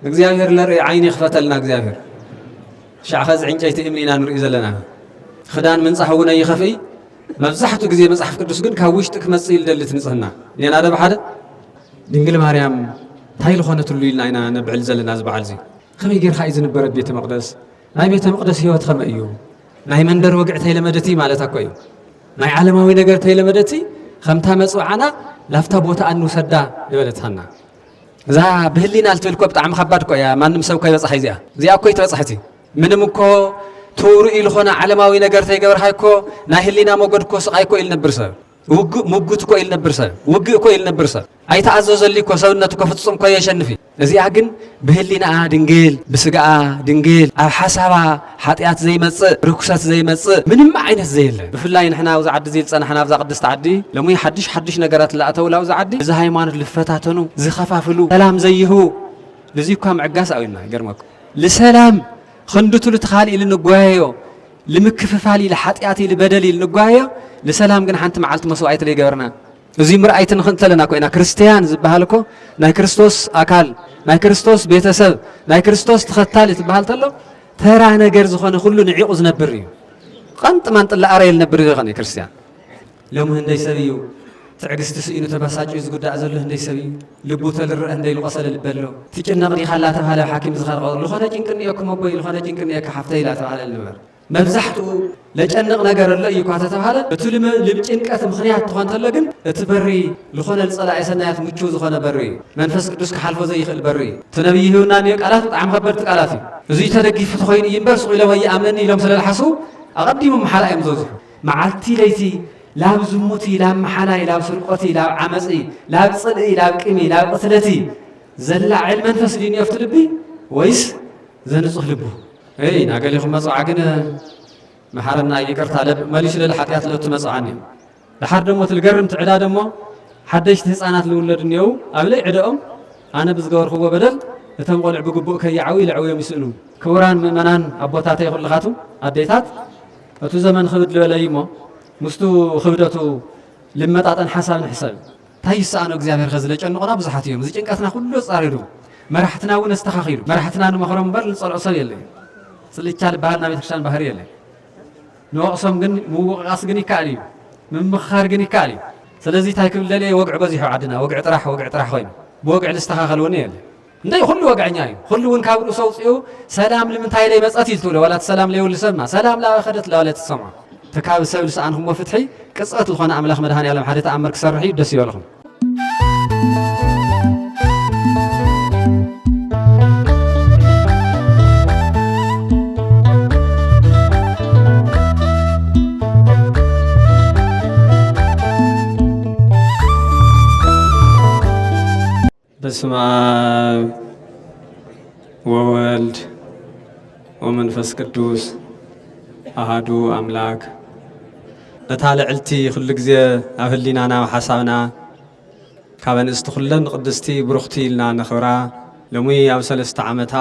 እግዚአብሔር ለርኢ ዓይኒ ይኽፈተልና እግዚአብሔር ሻዕኸዝ ዕንጨይቲ እምኒና ንርኢ ዘለና ክዳን ምንጻሕ እውን ኣይኸፍይ መብዛሕትኡ ግዜ መጽሓፍ ቅዱስ ግን ካብ ውሽጢ ክመጽእ ይልደልት ንጽህና ሌና ደ ብሓደ ድንግል ማርያም እንታይ ዝኾነትሉ ኢልና ኢና ነብዕል ዘለና ዝበዓል እዚ ከመይ ጌርካ እዩ ዝነበረት ቤተ መቕደስ ናይ ቤተ መቕደስ ህይወት ከመይ እዩ ናይ መንደር ወግዕ ተይለመደቲ ማለት እኮ እዩ ናይ ዓለማዊ ነገር ተይለመደቲ ከምታ መጽዋዕና ላፍታ ቦታ እንውሰዳ ይበለትና እዛ ብህሊና ልትብል እኮ ብጣዕሚ ከባድ እኮ እያ ማንም ሰብ ከይበፅሓ እዚኣ እኮ ይትበፅሕቲ ምንም እኮ ትውርኢ ዝኾነ ዓለማዊ ነገር ተይገበርካ እኮ ናይ ህሊና ሞገድ እኮ ስቃይ እኮ ኢል ነብር ሰብ ሙጉት እኮ ኢል ነብር ሰብ ውግእ እኮ ኢል ነብር ሰብ ኣይተኣዘዘሊ እኮ ሰውነቱ እኮ ፍጹም እኮ የሸንፊ እዚኣ ግን ብህሊናኣ ድንግል ብስጋኣ ድንግል ኣብ ሓሳባ ሓጢኣት ዘይመጽእ ርኩሰት ዘይመጽእ ምንም ዓይነት ዘየለ ብፍላይ ንሕና ኣብዚ ዓዲ እዚ ዝፀናሕና ኣብዛ ቅድስቲ ዓዲ ሎሚ ሓድሽ ነገራት ዝኣተውላ ኣብዚ ዓዲ እዚ ሃይማኖት ዝፈታተኑ ዝኸፋፍሉ ሰላም ዘይህቡ ለዚ እኳ ምዕጋስ ኣዊና ይገርመኩም ልሰላም ክንድቱ ልትኻሊ ልንጓየዮ ልምክፍፋሊ ለሓጢኣት ልበደል ልንጓየዮ ለሰላም ግን ሓንቲ መዓልቲ መስዋዕት ለይገበርና እዚ ምርኣይት ንኽንተለና ኮይና ክርስቲያን ዝበሃል እኮ ናይ ክርስቶስ ኣካል ናይ ክርስቶስ ቤተሰብ ናይ ክርስቶስ ተኸታሊ ትበሃል ተሎ ተራ ነገር ዝኾነ ኩሉ ንዒቑ ዝነብር እዩ ቀንጥ ማንጥላ ኣረየ ዝነብር ዝኾነ ክርስቲያን ሎሚ ህንደይ ሰብ እዩ ትዕግስቲ ስኢኑ ተበሳጭዩ ዝጉዳእ ዘሎ ህንደይ ሰብ እዩ ልቡ ተልርአ ህንደይ ዝቆሰለ ልበሎ ትጭነቕ ዲኻ እናተባሃለ ሓኪም ዝኸርቀ ዝኾነ ጭንቂ እኒአኩም ኣቦይ ዝኾነ ጭንቂ እኒአካ ሓፍተይ እናተባሃለ ንበር መብዛሕትኡ ለጨንቕ ነገር ኣሎ እዩ እኳ ተተባሃለ እቲ ልጭንቀት ምኽንያት ትኾን ተሎ ግን እቲ በሪ ዝኾነ ዝጸላእየ ሰናያት ምቹው ዝኾነ በሪ እዩ መንፈስ ቅዱስ ክሓልፎ ዘይኽእል በሪ እዩ እቲ ነቢይ ሂቡና እኒኦ ቃላት ብጣዕሚ ከበድቲ ቃላት እዩ እዙይ ተደጊፉ ተኾይኑ እዩ እምበር ስቑ ኢሎም ኣይኣምነኒ ኢሎም ስለዝሓስቡ ኣቐዲሙ መሓላ እዮም ዝበዝሑ መዓልቲ ለይቲ ላብ ዝሙቲ ላብ መሓላይ ላብ ስርቆቲ ላብ ዓመፂ ላብ ጽልኢ ላብ ቅሚ ላብ ቅትለቲ ዘላዕል መንፈስ ድዩ እኒኦ ኣብቲ ልቢ ወይስ ዘንጹህ ልቡ ናገሊኹም መጽዋዕ ግን መሓረና ይቅርታ መሊሱ ለሓጢኣት ለቱ መጽዋዕኒ እዮም ድሓር ደሞ ትልገርም ትዕዳ ደሞ ሓደሽቲ ህፃናት ዝውለዱ እኒአው ኣብ ለይ ዕደኦም ኣነ ብዝገበርክዎ በደል እቶም ቆልዕ ብግቡእ ከይዓዊ ልዕውዮም ይስእኑ ክቡራን ምእመናን ኣቦታተይ ኩልኻቱ ኣዴታት እቲ ዘመን ክብድ ዝበለ እሞ ምስቱ ክብደቱ ልመጣጠን ሓሳብ ንሕሰብ እንታይ ይሰኣኖ እግዚኣብሔር ከዝለጨንቑና ብዙሓት እዮም እዚ ጭንቀትና ኩሉ ጻሪሩ መራሕትና እውን ኣስተኻኺሉ መራሕትና ንመኽሮም እምበር ንጸልኦ ሰብ የለ ስልቻ ልበሃል ናብ ቤተክርስትያን ባህሪ የለ ንወቕሶም ግን ምውቕቓስ ግን ይከኣል እዩ ምምኽኻር ግን ይከኣል እዩ ስለዚ እንታይ ክብል ደልየ ወግዒ በዚሑ ዓድና ወግዒ ጥራሕ ኮይኑ ብወግዒ ዝስተኻኸል እውን የለ እንደይ ኩሉ ወግዐኛ እዩ ኩሉ እውን ካብ ርእሱ ኣውፅኡ ሰላም ንምንታይ ለይ መፀት ኢሉ ትብሎ ዋላ ሰላም ለይብሉ ሰብማ ሰላም ላኸደት ለዋለት ትሰምዖ ተካብ ሰብ ልሰኣንኹምዎ ፍትሒ ቅፅበት ዝኾነ ኣምላኽ መድሃንያለም ሓደ ተኣምር ክሰርሕ እዩ ደስ ይበልኹም በስመ አብ ወወልድ ወመንፈስ ቅዱስ አሐዱ አምላክ እታ ልዕልቲ ኩሉ ግዜ ኣብ ህሊናና ሓሳብና ካብ ኣንስቲ ኩለን ቅድስቲ ብሩኽቲ ኢልና ነኽብራ ሎሚ ኣብ 3 ዓመታ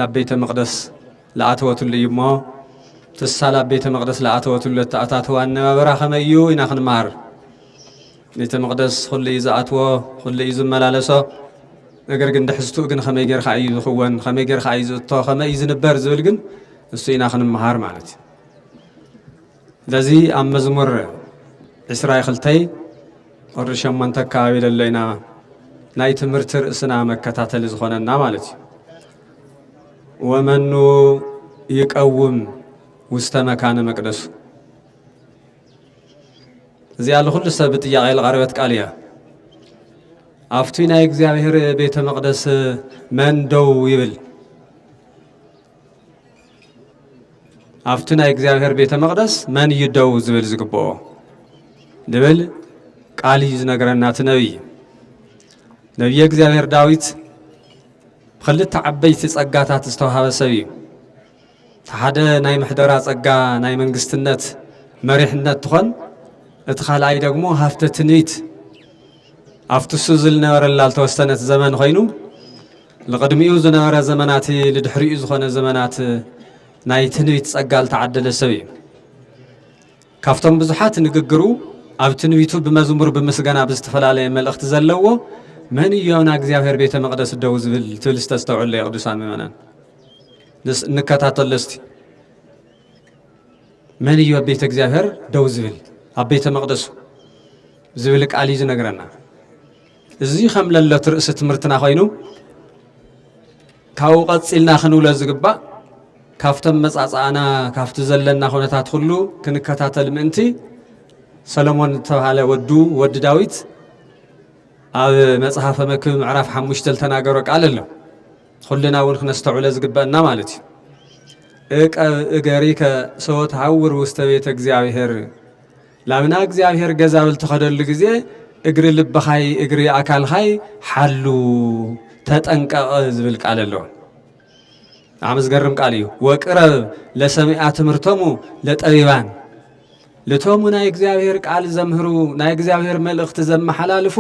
ላብ ቤተ መቕደስ ለኣተወትሉ እዩ እሞ ትሳ ላብ ቤተ መቕደስ ለኣተወትሉ እተኣታትዋ ኣነባብራ ከመይ እዩ ኢና ክንመሃር ቤተ መቕደስ ኩሉ እዩ ዝኣትዎ ኩሉ እዩ ዝመላለሶ ነገር ግን ድሕዝትኡ ግን ከመይ ጌርካ እዩ ዝኽወን ከመይ ጌርካ እዩ ዝእቶ ከመይ እዩ ዝንበር ዝብል ግን እሱ ኢና ክንመሃር ማለት እዩ ለዚ ኣብ መዝሙር 22 ቁሪ 8 ኣከባቢ ዘሎ ኢና ናይ ትምህርቲ ርእስና መከታተሊ ዝኾነና ማለት እዩ ወመኑ ይቀውም ውስተ መካነ መቅደሱ እዚኣ ለኩሉ ሰብ ጥያቄ ዝቐረበት ቃል እያ ኣብቲ ናይ እግዚአብሔር ቤተ መቅደስ መን ደው ይብል ኣብቲ ናይ እግዚአብሔር ቤተ መቅደስ መን ይደው ዝብል ዝግብኦ ድብል ቃል እዩ ዝነገረና እቲ ነቢይ እግዚአብሔር ዳዊት ክልተ ዓበይቲ ጸጋታት ዝተዋሃበ ሰብ እዩ ሓደ ናይ ምሕደራ ጸጋ ናይ መንግስትነት መሪሕነት ትኾን እቲ ካልኣይ ደግሞ ሃፍተ ትንቢት ኣብቲ እሱ ዝነበረላ ዝተወሰነት ዘመን ኮይኑ ልቅድሚኡ ዝነበረ ዘመናት ልድሕሪኡ ዝኾነ ዘመናት ናይ ትንቢት ጸጋ ዝተዓደለ ሰብ እዩ ካብቶም ብዙሓት ንግግሩ ኣብ ትንቢቱ ብመዝሙር ብምስጋና ብዝተፈላለየ መልእኽቲ ዘለዎ من يونا እግዚአብሔር ቤተ መቅደስ ደው ዝብል ትብል ተስተውዕል የቅዱሳን ምእመናን ንከታተልስቲ من يو ቤተ እግዚአብሔር ደው ዝብል ኣብ ቤተ መቅደሱ ዝብል ቃል ይዝነግረና እዚ ከም ለለት ርእሲ ትምህርትና ኮይኑ ካው ቀጽልና ክንውለ ዝግባ ካፍተም መጻጻና ካፍተ ዘለና ኹነታት ሁሉ ክንከታተል ምእንቲ ሰሎሞን ተባለ ወድ ዳዊት ኣብ መጽሐፈ መክብብ ምዕራፍ 5 ተናገረ ቃል ኣሎ ሁሉና እውን ክነስተውዕለ ዝግባና ማለት እዩ እገሪከ ሰውት ሃውር ውስተ ቤተ እግዚአብሔር ላምና እግዚአብሔር ገዛብል ተኸደሉ ጊዜ እግሪ ልብኻይ እግሪ አካልኻይ ሓሉ ተጠንቀቕ ዝብል ቃል ኣሎ አመዝገርም ቃል እዩ ወቅረብ ለሰሚዓ ትምህርቶሙ ለጠቢባን ለቶሙ ናይ እግዚአብሔር ቃል ዘምህሩ ናይ እግዚአብሔር መልእኽት ዘመሓላልፉ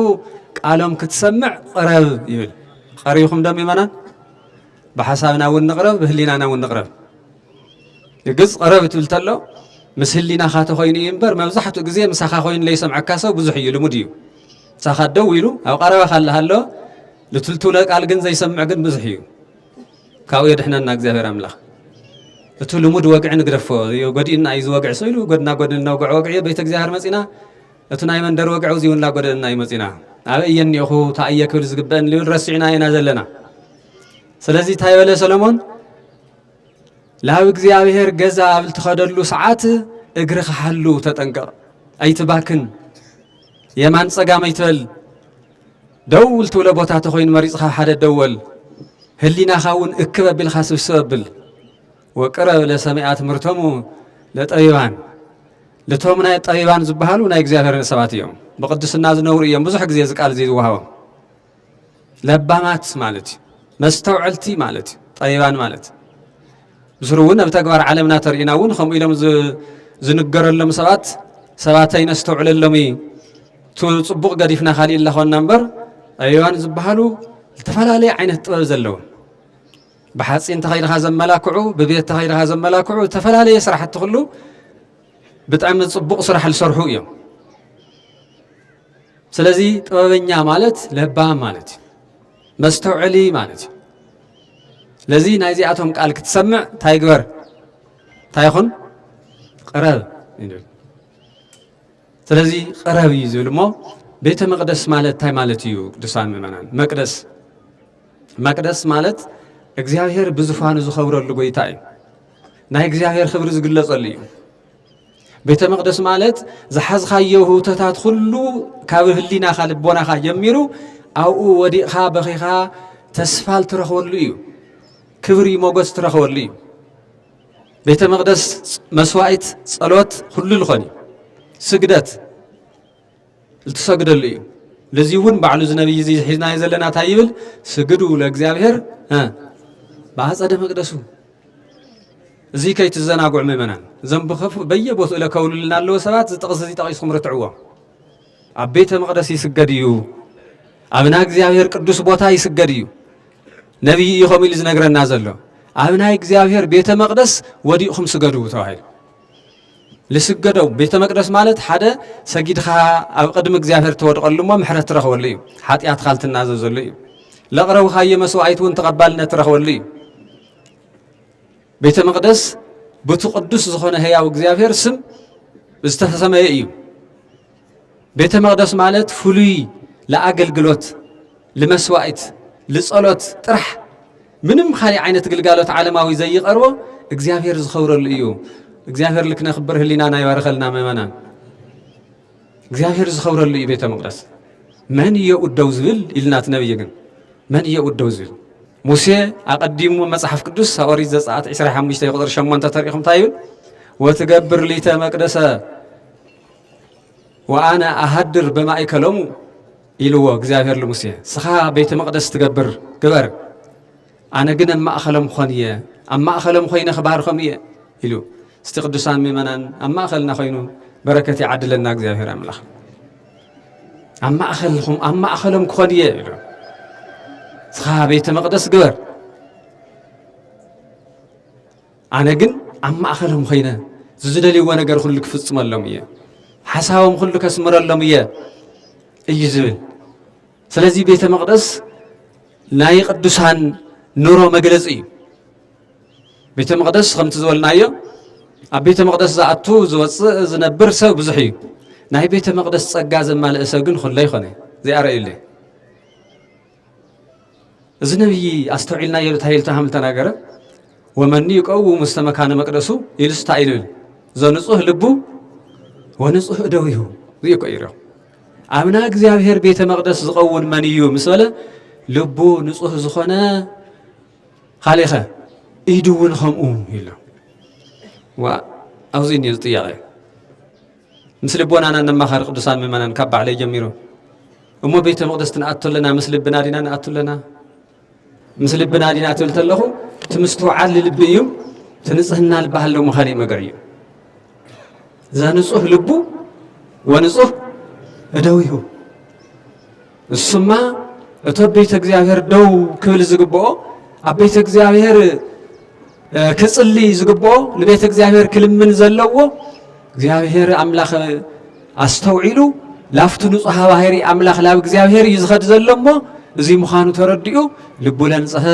ቃሎም ክትሰምዕ ቅረብ ይብል ቀሪኹም ደም ይመናን በሐሳብና እውን ንቅረብ በህሊናና እውን ንቅረብ ይግዝ ቅረብ ትብል ተሎ ምስ ህሊናኻ ተኾይኑ ይምበር መብዛሕትኡ ግዜ ምሳኻ ኮይኑ ለይሰምዓካ ሰው ብዙሕ እዩ ልሙድ እዩ ሳኻ ደው ኢሉ ኣብ ቀረበኻ ኣለሃሎ ልትልትውለ ቃል ግን ዘይሰምዕ ግን ብዙሕ እዩ ካው የድሕነና እግዚአብሔር አምላኽ እቱ ልሙድ ወግዕ ንግደፎ ጎዲእና እዩ ዝወግዕ ሰው ኢሉ ጎድና ወግዕ ቤተ እግዚአብሔር መጺና እቱ ናይ መንደር ወግዕ እዚውና ጎድእና ይመጺና አበየን ይኹ ታየ ክብል ዝግበን ሊብል ረሲዕና ኢና ዘለና ስለዚ ታይበለ ሰሎሞን ላብ እግዚአብሔር ገዛ ኣብ ተኸደሉ ሰዓት እግርኻ ሓሉ ተጠንቀቕ ኣይትባክን የማን ጸጋም ኣይትበል ደውል ትውለ ቦታ ተኾይን መሪጽኻ ሓደ ደወል ህሊናኻ እውን እክብ ኣቢልኻ ስብስብ ኣብል ወቅረብ ለሰሚዓ ትምህርቶሙ ለጠቢባን ለቶም ናይ ጠቢባን ዝበሃሉ ናይ እግዚአብሔር ሰባት እዮም በቅድስና ዝነብሩ እዮም ብዙሕ ግዜ ዝቃል ዝወሃቦም ለባማት ማለት መስተውዕልቲ ማለት ጠቢባን ማለት ዝሩውን ኣብ ተግባር ዓለምና ተርኢና እውን ከምኡ ኢሎም ዝንገረሎም ሰባት ኣይነስተውዕለሎም ጽቡቕ ገዲፍና ካሊእ ለኾና እምበር ጠቢባን ዝበሃሉ ዝተፈላለዩ ዓይነት ጥበብ ዘለዎ ብሓጺን ተኸይድኻ ዘመላክዑ ብቤት ተኸይድኻ ዘመላክዑ ተፈላለየ ስራሕቲ ኩሉ ብጣዕሚ ጽቡቕ ስራሕ ዝሰርሑ እዮም ስለዚ ጥበበኛ ማለት ለባም ማለት መስተውዕሊ ማለት ለዚ ናይ ዚኣቶም ቃል ክትሰምዕ ታይ ግበር ታይ ይኹን ቅረብ ስለዚ ቅረብ እዩ ዝብል እሞ ቤተ መቅደስ ማለት ታይ ማለት እዩ ቅዱሳን ምእመናን መቅደስ ማለት እግዚአብሔር ብዙፋኑ ዝኸብረሉ ጎይታ እዩ ናይ እግዚአብሔር ክብሪ ዝግለጸሉ እዩ ቤተ መቅደስ ማለት ዝሓዝኻዮ ህውተታት ሁሉ ካብ ህሊናኻ ልቦናኻ ጀሚሩ ኣብኡ ወዲቕኻ በኺኻ ተስፋል ትረኽበሉ እዩ ክብሪ ሞገስ ትረኽበሉ እዩ ቤተ መቅደስ መስዋዕት ጸሎት ሁሉ ልኾን ስግደት ልትሰግደሉ እዩ ለዚ እውን ባዕሉ ዝነብይ እዚ ሒዝናዮ ዘለና ታይ ይብል ስግዱ ለእግዚአብሔር በአጸደ መቅደሱ እዚ ከይትዘናጉዕ ምእመናን ዘንብኸፍ በየቦትኡ ለከውሉልና ኣለዎ ሰባት ዝጠቕስ እዚ ጠቒስኩም ርትዕዎ ኣብ ቤተ መቅደስ ይስገድ እዩ ኣብ ናይ እግዚአብሔር ቅዱስ ቦታ ይስገድ እዩ ነቢይ ኢኹም ኢሉ ዝነግረና ዘሎ ኣብ ናይ እግዚአብሔር ቤተ መቅደስ ወዲእኹም ስገዱ ተባሂሉ ልስገደው ቤተ መቅደስ ማለት ሓደ ሰጊድኻ ኣብ ቅድሚ እግዚአብሔር ተወድቀሉ እሞ ምሕረት ትረኽበሉ እዩ ሓጢኣትካ ልትናዘዘሉ እዩ ለቕረብኻዮ መስዋዕት እውን ተቐባልነት ትረኽበሉ እዩ ቤተ መቅደስ በቱ ቅዱስ ዝኾነ ህያው እግዚአብሔር ስም ዝተሰመየ እዩ ቤተ መቅደስ ማለት ፍሉይ ለአገልግሎት ለመስዋዕት ለጸሎት ጥራሕ ምንም ካሊ ዓይነት ግልጋሎት ዓለማዊ ዘይቀርቦ እግዚአብሔር ዝኸብረሉ እዩ እግዚአብሔር ልክነኽብር ህሊናና ይባርከልና ምእመናን እግዚአብሔር ዝኸብረሉ እዩ ቤተ መቅደስ መን የኡደው ዝብል ኢልናት ነብይ ግን መን የኡደው ዝብል ሙሴ አቀዲሙ መጽሐፍ ቅዱስ ኦሪት ዘጸአት 25 ቁጥር 8 ተሪኹም ታይብል ወትገብር ሊተ መቅደሰ ወአነ አሃድር በማእከሎሙ ኢልዎ እግዚአብሔር ለሙሴ ስኻ ቤተ መቅደስ ትገብር ግበር አነ ግን ማእኸሎም ኾንየ ኣብ ማእኸሎም ኾይነ ክባርኾም እየ ኢሉ እስቲ ቅዱሳን ምእመናን ኣብ ማእኸልና ኾይኑ በረከት ይዓድለና እግዚአብሔር አምላኽ ኣብ ማእኸሎም ክኾንየ ኢሉ ስኻ ቤተ መቅደስ ግበር አነ ግን ኣብ ማእኸሎም ኾይነ ዝደልይዎ ነገር ሁሉ ክፍጽመሎም እየ ሓሳቦም ሁሉ ከስምረሎም እየ እዩ ዝብል ስለዚህ ቤተ መቅደስ ናይ ቅዱሳን ኑሮ መግለጽ እዩ ቤተ መቅደስ ከምቲ ዝበልናዮ ኣብ ቤተ መቅደስ ዝኣቱ ዝወፅእ ዝነብር ሰብ ብዙሕ እዩ ናይ ቤተ መቅደስ ጸጋ ዘማልእ ሰብ ግን ኩሉ ይኾነ ዘይኣረእዩለ እዚ ነብይ ኣስተውዒልና የሉ ታይልታ ሃም ተናገረ ወመን ይቀውም ውስተ መካነ መቅደሱ ኢልስታ ኢሉል ዘንጹህ ልቡ ወንጹህ እደዊሁ ዝይኮ ይረው ኣብና እግዚአብሔር ቤተ መቅደስ ዝቀውን መን እዩ ምስ በለ ልቡ ንጹህ ዝኾነ ኻሊኸ ኢዱውን ከምኡ ኢሉ ኣውዚ ንዩ ጥያቄ ምስ ልቦናና ነማኻሪ ቅዱሳን ምእመናን ካብ ባዕለይ ጀሚሩ እሞ ቤተ መቅደስ ትንኣተለና ምስ ልብና ዲና ንኣተለና ምስ ልብና ዲና ትብል ተለኹ ትምስትውዓል ልቢ እዩ ትንጽህና ልባሃለው መኻሊእ መገር እዩ ዘንጹህ ልቡ ወንጹህ እደዊሁ እሱማ እቶ ቤተ እግዚአብሔር ደው ክብል ዝግብኦ ኣብ ቤተ እግዚአብሔር ክጽሊ ዝግብኦ ንቤተ እግዚአብሔር ክልምን ዘለዎ እግዚአብሔር ኣምላኽ ኣስተውዒሉ ላፍቱ ንጹህ ባህሪ ኣምላኽ ላብ እግዚአብሔር ይዝኸድ ዘሎሞ እዚ ምዃኑ ተረዲኡ ልቡ ለንጽኸ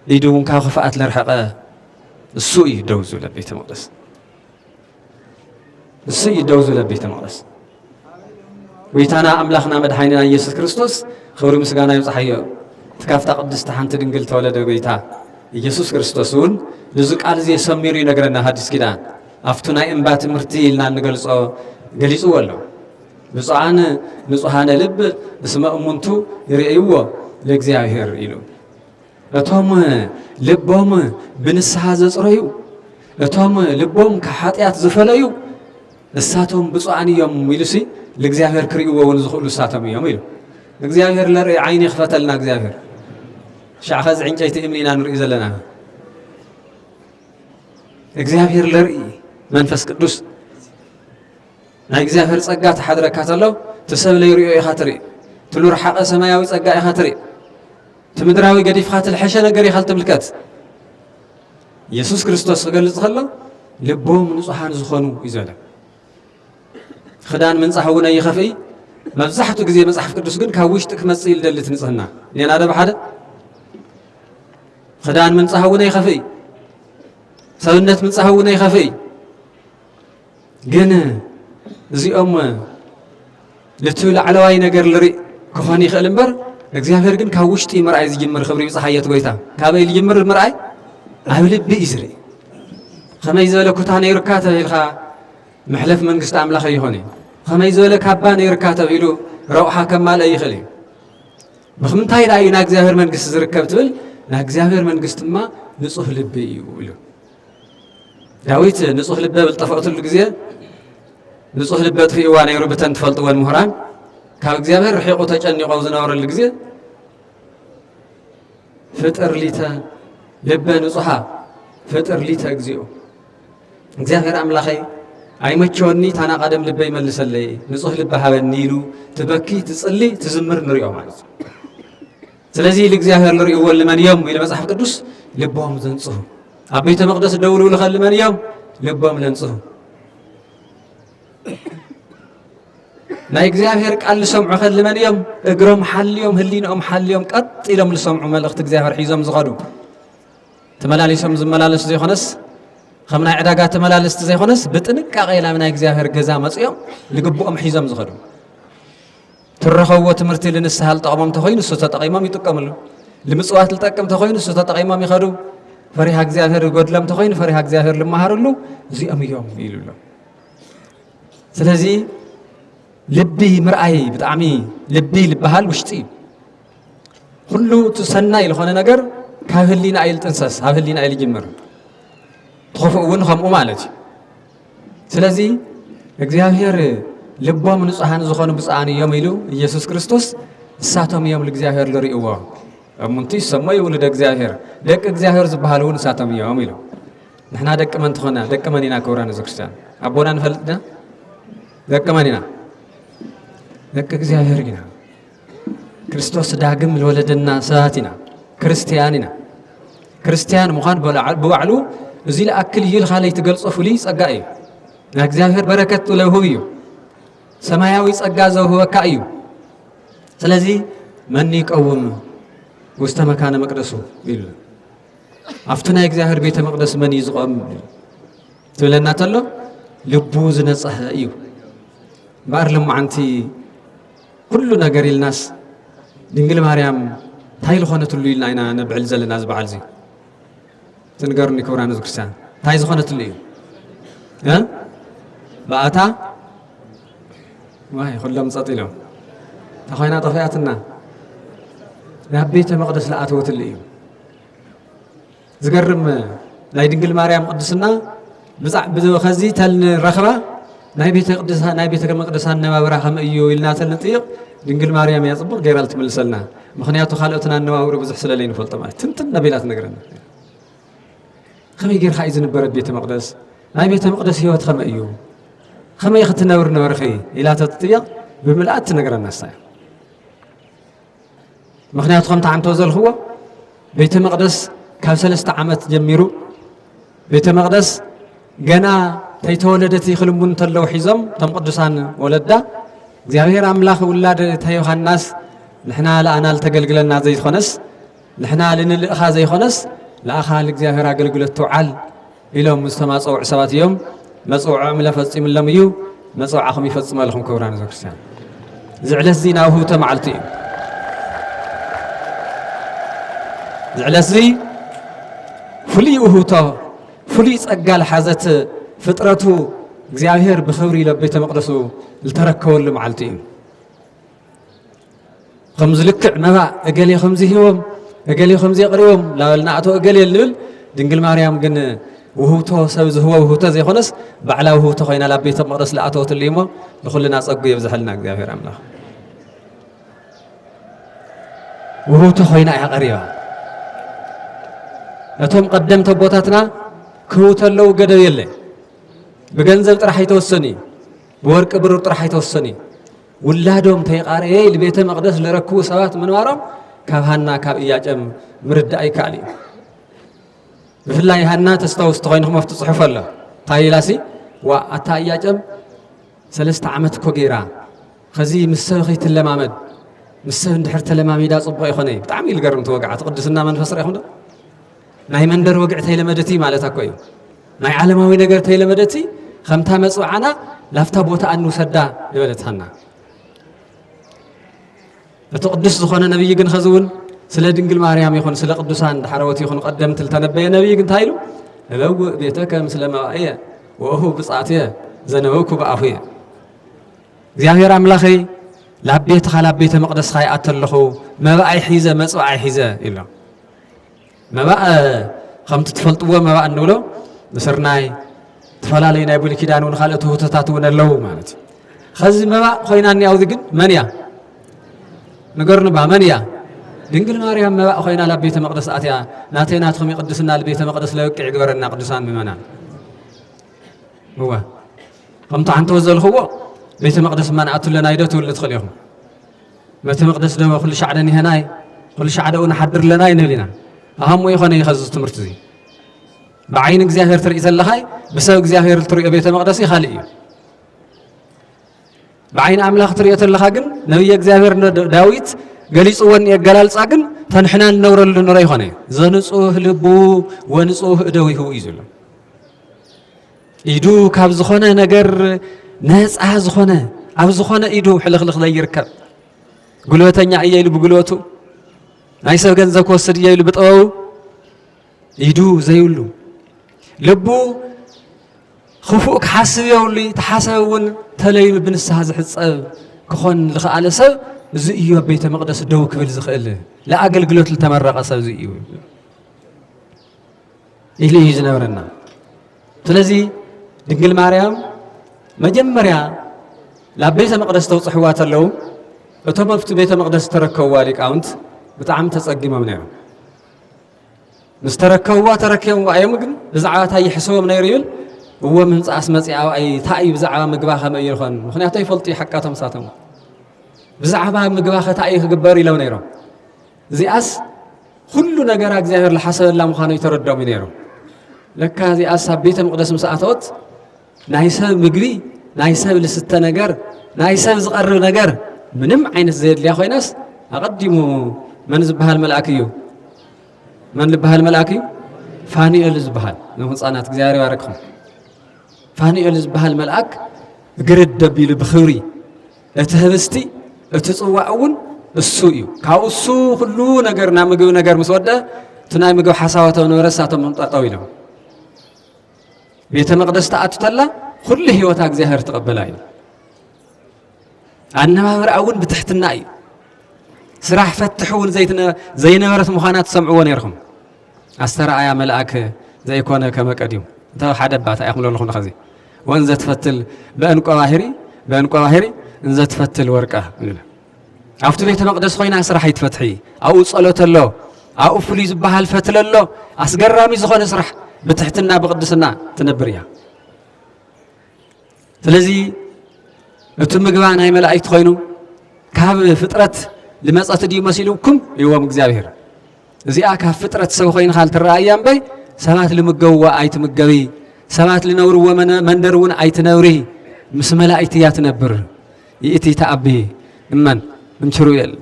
ኢዱ እውን ካብ ክፍኣት ለርሐቐ እሱ እዩ ደው ዝብለ ቤተ መቅደስ እሱ እዩ ደው ዝብለ ቤተ መቅደስ ወይታና ኣምላኽና መድሓኒና ኢየሱስ ክርስቶስ ክብሪ ምስጋና ይብጽሓዮ ትካፍታ ቅድስቲ ሓንቲ ድንግል ተወለደ ጎይታ ኢየሱስ ክርስቶስ እውን ንዚ ቃል እዚ ሰሚሩ ይነግረና ሐዲስ ኪዳን ኣፍቱ ናይ እምባ ትምህርቲ ኢልና ንገልጾ ገሊጹዎ ኣሎ ብፁዓን ንጹሃነ ልብ እስመ እሙንቱ ይርእይዎ ለእግዚአብሔር ኢሉ እቶም ልቦም ብንስሓ ዘጽረዩ እቶም ልቦም ከኃጢአት ዝፈለዩ እሳቶም ብፁዓን እዮም ኢሉሲ ለእግዚአብሔር ክርእይዎ እውን ዝኽእሉ እሳቶም እዮም ኢሉ እግዚአብሔር ለርኢ ዓይኒ ይኽፈተልና እግዚአብሔር ሻዕኸ ዝዕንጨይቲ እምኒና ንርኢ ዘለና እግዚአብሔር ለርኢ መንፈስ ቅዱስ ናይ እግዚአብሔር ጸጋ ተሓድረካ ተሎ ትሰብ ለይርእዮ ኢኻ ትርኢ ትሉርሓቐ ሰማያዊ ጸጋ ኢኻ ትርኢ ትምድራዊ ገዲፍኻ ትልሐሸ ነገር ኢኻ ትምልከት ኢየሱስ ክርስቶስ ክገልጽ ከሎ ልቦም ንጹሓን ዝኾኑ እዩ ዘለ ክዳን ምንጻሕ እውን ኣይኸፍኢ መብዛሕትኡ ግዜ መጽሓፍ ቅዱስ ግን ካብ ውሽጢ ክመጽእ ይልደሊ ትንጽህና ኔና ደ ብሓደ ክዳን ምንጻሕ እውን ኣይኸፍኢ ሰብነት ምንጻሕ እውን ኣይኸፍኢ ግን እዚኦም ልቱ ላዕለዋይ ነገር ልርኢ ክኾን ይኽእል እምበር እግዚአብሔር ግን ካብ ውሽጢ ምርኣይ ዝጅምር ክብሪ ይብጽሓየት ጎይታ ካበይ ዝጅምር ምርኣይ ኣብ ልቢ እዩ ዝርኢ ከመይ ዝበለ ኩታ ነይሩካ ተባሂልካ ምሕለፍ መንግስቲ ኣምላኽ ይኾን እዩ ከመይ ዝበለ ካባ ነይሩካ ተባሂሉ ረቑሓ ከማልአ ይኽእል እዩ ብኽምንታይ ዳ እዩ ና እግዚአብሔር መንግስቲ ዝርከብ ትብል ና እግዚአብሔር መንግስቲ ድማ ንጹህ ልቢ እዩ ኢሉ ዳዊት ንጹህ ልቢ ብልጠፈእትሉ ግዜ ንጹህ ልቢ ጥፊእዋ ነይሩ ብተን ትፈልጥዎን ምሁራን ካብ እግዚአብሔር ርሒቑ ተጨኒቆ ዝነበረሉ ግዜ ፍጥር ሊተ ልበ ንጹሃ ፍጥር ሊተ እግዚኦ እግዚአብሔር ኣምላኸይ ኣይመቸወኒ ታና ቀደም ልበ ይመልሰለይ ንጹህ ልቢ ሃበኒ ኢሉ ትበኪ ትጽሊ ትዝምር ንሪኦ ማለት ስለዚ ለእግዚአብሔር ንሪእዎ ልመን እዮም ኢሉ መጽሓፍ ቅዱስ ልቦም ዘንጽሁ ኣብ ቤተ መቅደስ ደው ዝብሉ ልመን እዮም ልቦም ለንጽሁ ናይ እግዚአብሔር ቃል ልሰምዑ ከልመን እዮም እግሮም ሓልዮም ህሊኖም ሓልዮም ቀጥ ኢሎም ልሰምዑ መልእኽቲ እግዚአብሔር ሒዞም ዝኸዱ ተመላሊሶም ዝመላለሱ ዘይኾነስ ከም ናይ ዕዳጋ ተመላለስቲ ዘይኾነስ ብጥንቃቐ ናብ ናይ እግዚአብሔር ገዛ መጽኦም ልግብኦም ሒዞም ዝኸዱ ትረኸብዎ ትምህርቲ ልንስሓ ልጠቕሞም ተኾይኑ እሱ ተጠቒሞም ይጥቀምሉ ልምጽዋት ልጠቅም ተኾይኑ እሱ ተጠቒሞም ይኸዱ ፈሪሃ እግዚአብሔር ጎድሎም ተኾይኑ ፈሪሃ እግዚአብሔር ልመሃረሉ እዚኦም እዮም ኢሉሎ ስለዚ ልቢ ምርኣይ ብጣዕሚ ልቢ ልበሃል ውሽጢ ኩሉ ትሰናይ ዝኾነ ነገር ካብ ህሊና ኣይልጥንሰስ ኣብ ህሊና ኣይልጅምር ትኸፍኡ እውን ከምኡ ማለት እዩ ስለዚ እግዚአብሔር ልቦም ንጹሓን ዝኾኑ ብፅዓን እዮም ኢሉ ኢየሱስ ክርስቶስ እሳቶም እዮም ለእግዚአብሔር ዝርእይዎ እሙንቲ ይሰመዩ ውሉደ እግዚአብሔር ደቂ እግዚአብሔር ዝበሃሉ እውን እሳቶም እዮም ኢሉ ንሕና ደቂ መን ትኾና ደቂ መን ኢና ክብራ ንዚ ክርስቲያን ኣቦና ንፈልጥና ደቂ መን ኢና ደቂ እግዚአብሔር ኢና ክርስቶስ ዳግም ዝወለደና ሰባት ኢና ክርስቲያን ኢና ክርስቲያን ምዃን ብባዕሉ እዚ ለኣክል እዩ ኢልካ ለይትገልጾ ፍሉይ ጸጋ እዩ ናይ እግዚአብሔር በረከት ለውህብ እዩ ሰማያዊ ጸጋ ዘውህበካ እዩ ስለዚ من يقوم وسط مكان مقدسه يل أفتنا እግዚአብሔር ቤተ መቅደስ من يزقم تبلنا تلو لبو زنصح እዩ بارلم عنتي كل ነገር الناس ድንግል ማርያም ታይል ኾነትሉ ኢልና ኢና ነብዕል ዘለና ዝበዓል እዚ ትንገሩኒ ክብራን ክርስቲያን ታይ ዝኾነትሉ እዩ ባኣታ ዋይ ኩሎም ጸጥ ኢሎም ተኾይና ጠፊኣትና ናብ ቤተ መቕደስ ለኣተወትሉ እዩ ዝገርም ናይ ድንግል ማርያም ቅድስና ከዚ ተልንረኽባ ናይ ቤተ መቅደሳ ነባብራ ከም እዩ ኢልና ተልንጥይቕ ድንግል ማርያም እያ ጽቡቕ ገይራ ልትምልሰልና ምክንያቱ ካልኦትና ነባብሩ ብዙሕ ስለለይ ንፈልጦ ማለት ትንትን ነቢላት ነገረና ከመይ ጌርካ እዩ ዝነበረት ቤተ መቅደስ ናይ ቤተ መቅደስ ህይወት ከመይ እዩ ከመይ ክትነብር ነበርኺ ኢላ ተጥይቕ ብምልኣት ትነግረና ሳያ ምክንያቱ ከምቲ ዓንቶ ዘልኽዎ ቤተ መቅደስ ካብ 3 ዓመት ጀሚሩ ቤተ መቅደስ ገና ተይተወለደት ይኽልሙን ተለው ሒዞም ተም ቅዱሳን ወለዳ እግዚአብሔር አምላክ ውላድ ተዮሐናስ ንሕና ለአና ልተገልግለና ዘይኾነስ ንሕና ልንልእኻ ዘይኾነስ ለአኻል እግዚአብሔር አገልግሎት ተውዓል ኢሎም ዝተማፀውዕ ሰባት እዮም መፅውዖም ለፈፂምሎም እዩ መፅውዓኹም ይፈፅመልኹም ክብራን ክርስቲያን ዝዕለት እዚ ናብ ውህብቶ መዓልቲ እዩ ዝዕለት እዚ ፍሉይ ውህብቶ ፍሉይ ጸጋ ዝሓዘት ፍጥረቱ እግዚአብሔር ብኽብሪ ኢሎ ቤተ መቅደሱ ልተረከበሉ መዓልቲ እዩ ከም ዝልክዕ መባእ እገሌ ከምዚ ሂቦም እገሌ ከምዚ የቕሪቦም ላበልና ኣቶ እገሌ ልብል ድንግል ማርያም ግን ውህብቶ ሰብ ዝህቦ ውህብቶ ዘይኾነስ ባዕላ ውህብቶ ኮይና ናብ ቤተ መቅደስ ለኣተወትሉ እሞ ንኹልና ጸጉ የብዝሐልና እግዚአብሔር ኣምላኽ ውህብቶ ኮይና እያ ቀሪባ እቶም ቀደምቲ ኣቦታትና ክህቡ ተለው ገደብ የለ بجنزب طرح يتوسني بورق برور طرح يتوسني ولادهم تيقارئ لبيت مقدس لركو سوات من وارم كابهنا كاب إياجم مرد أي كالي بفلا يهنا تستوس تغينهم في تصحف الله تايلاسي وأتا إياجم 3 عامات كوجيرا خزي مسخي تلمامد مسخ ندحر تلماميدا صبغ يخوني بتعمل قرن توقع تقدسنا من فسر يخونه ناي مندر وقع تيلمدتي مالتها كويو ناي عالماوي نجار تيلمدتي خمتها مصوعنا لافتا بوتا أنو سدا يبلتهنا لتقدس زخنا نبي جن خزون سلا دنجل مريم يخون سلا قدسان حروتي يخون قدمت التنبي نبي جن تايلو لو بيتك مثل ما أيه وهو بصعتيه زنوك بأخويه زياهير أملاخي لبيت خلا بيت مقدس خاي أتلخو ما بقى حيزة مصوع حيزة إلا ما بقى خمت تفلطوا ما بقى نقوله بسرناي تفلالينا يقول كيدان ونخالته تتاتون اللو مالت خزي ما خويناني أو ذقن منيا نقرن بها منيا دنقل مريم ما خوينا لبيت مقدس أتيا ناتينا تخمي قدسنا لبيت مقدس لو يقع قبرنا قدسان بمنا هو قمت عن توزل هو بيت مقدس منعت لنا يدوت ولا تخليهم بيت مقدس ده كل شعرني هناي كل شعر ونحضر لنا ينلنا أهم ويخوني يخزز تمرتزي بعين እግዚአብሔር ትርኢት ዘለኻይ በሰብ እግዚአብሔር ትርኢት ቤተ መቅደስ ይኻልእ بعين አምላኽ ትርኢት ዘለኻ ግን ነብይ እግዚአብሔር ዳዊት ገሊጽወን የገላልጻ ግን ተንሕና ንነብረሉ ኑሮ ይኾነ ዘንጹህ ልቡ ወንጹህ እደዊሁ ይዝሉ ኢዱ ካብ ዝኾነ ነገር ነፃ ዝኾነ ኣብ ዝኾነ ኢዱ ሕልኽልኽ ዘይርከብ ጉልበተኛ እየ ኢሉ ብጉልበቱ ናይ ሰብ ገንዘብ ክወስድ እየ ኢሉ ብጥበቡ ኢዱ ዘይብሉ لبو خفوك حاسب يولي تحاسبون تلين بنسها زحصب كخون لخال سب زئيو بيت مقدس دو كبل زخل لا اقل قلوت لتمرق سب زئيو إلي يجنورنا تلزي دنقل مريم مجمريا لا بيت مقدس توصحوا تلو وتمفت بيت مقدس تركوا والك اونت بتعم تصقيمه منيو مستركوا تركوا أيامكن بزعات هاي حسوا من يريل هو من أسماء أو أي تاي بزعة مجباخة ما يرخن مخني أعطي فلتي حكاتهم ساتهم بزعة مجباخة تاي خبري لو نيرو زي أس كل نجارك زهر الحسن لا مخانو يتردد من يرو لك هذه أس بيت مقدس مساعات نايسة مجري نايسة لستة نجار نايسة زقر نجار منم عين الزيد اللي أخوي ناس أقدم من زبها الملائكة من لبها الملائكة فانيئل زبها نحن صانات جزاري واركهم فانيئل زبها الملائك قرد دبيل بخوري اتهبستي اتتصوعون السوء كاو السوء كله نجرنا مجو نجر مسودة تناي مجو حساوته ونورساته من طويله بيت المقدس تأتلا كل هيوتك زهر تقبلين أنما مرأون بتحت الناي سراح فتحون زي نورة مخانات سمعون يرهم أسترى يا ملائك زي كونه كما قديم انت حدا بات يقولون لكم خزي وانزه تفتل بأن قواهري انزه تفتل ورقه عفتو بيت المقدس خوينا سراح يتفتحي او صلوت الله او فليز بحال فتل الله اسغرامي زخون سراح بتحتنا بقدسنا تنبريا ስለዚህ እቱም ምግባን አይ መላእክት ኮይኑ ካብ ፍጥረት لمصات دي مسيلكم يوم እግዚአብሔር እዚኣ ካብ ፍጥረት ሰብ ኮይን ካል ተራእያን በይ ሰባት ለምገዋ አይትምገቢ ሰባት ለነውርዎ መንደሩን አይትነውሪ ምስ መላእክት ያትነብር ይእቲ ተአቢ እመን እንችሩየል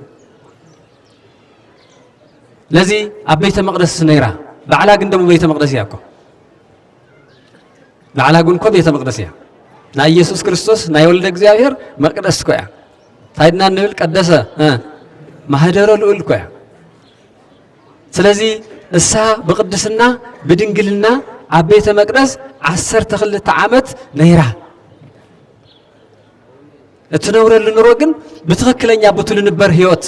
ለዚ አበይተ መቅደስ ነይራ ባዕላ ግን ደሞ በይተ መቅደስ ያኮ ባዕላ ግን ኮ በይተ መቅደስ ያ ና ኢየሱስ ክርስቶስ ና ይወልደ እግዚአብሔር መቅደስ ኮያ ታይድና ንብል ቀደሰ ማህደረ ልዑል ኮያ ስለዚህ እሳ በቅድስና በድንግልና አበይተ መቅደስ 12 ዓመት ነይራ እትነውረል ኑሮ ግን በትክክለኛ ቦቱል ነበር ህይወት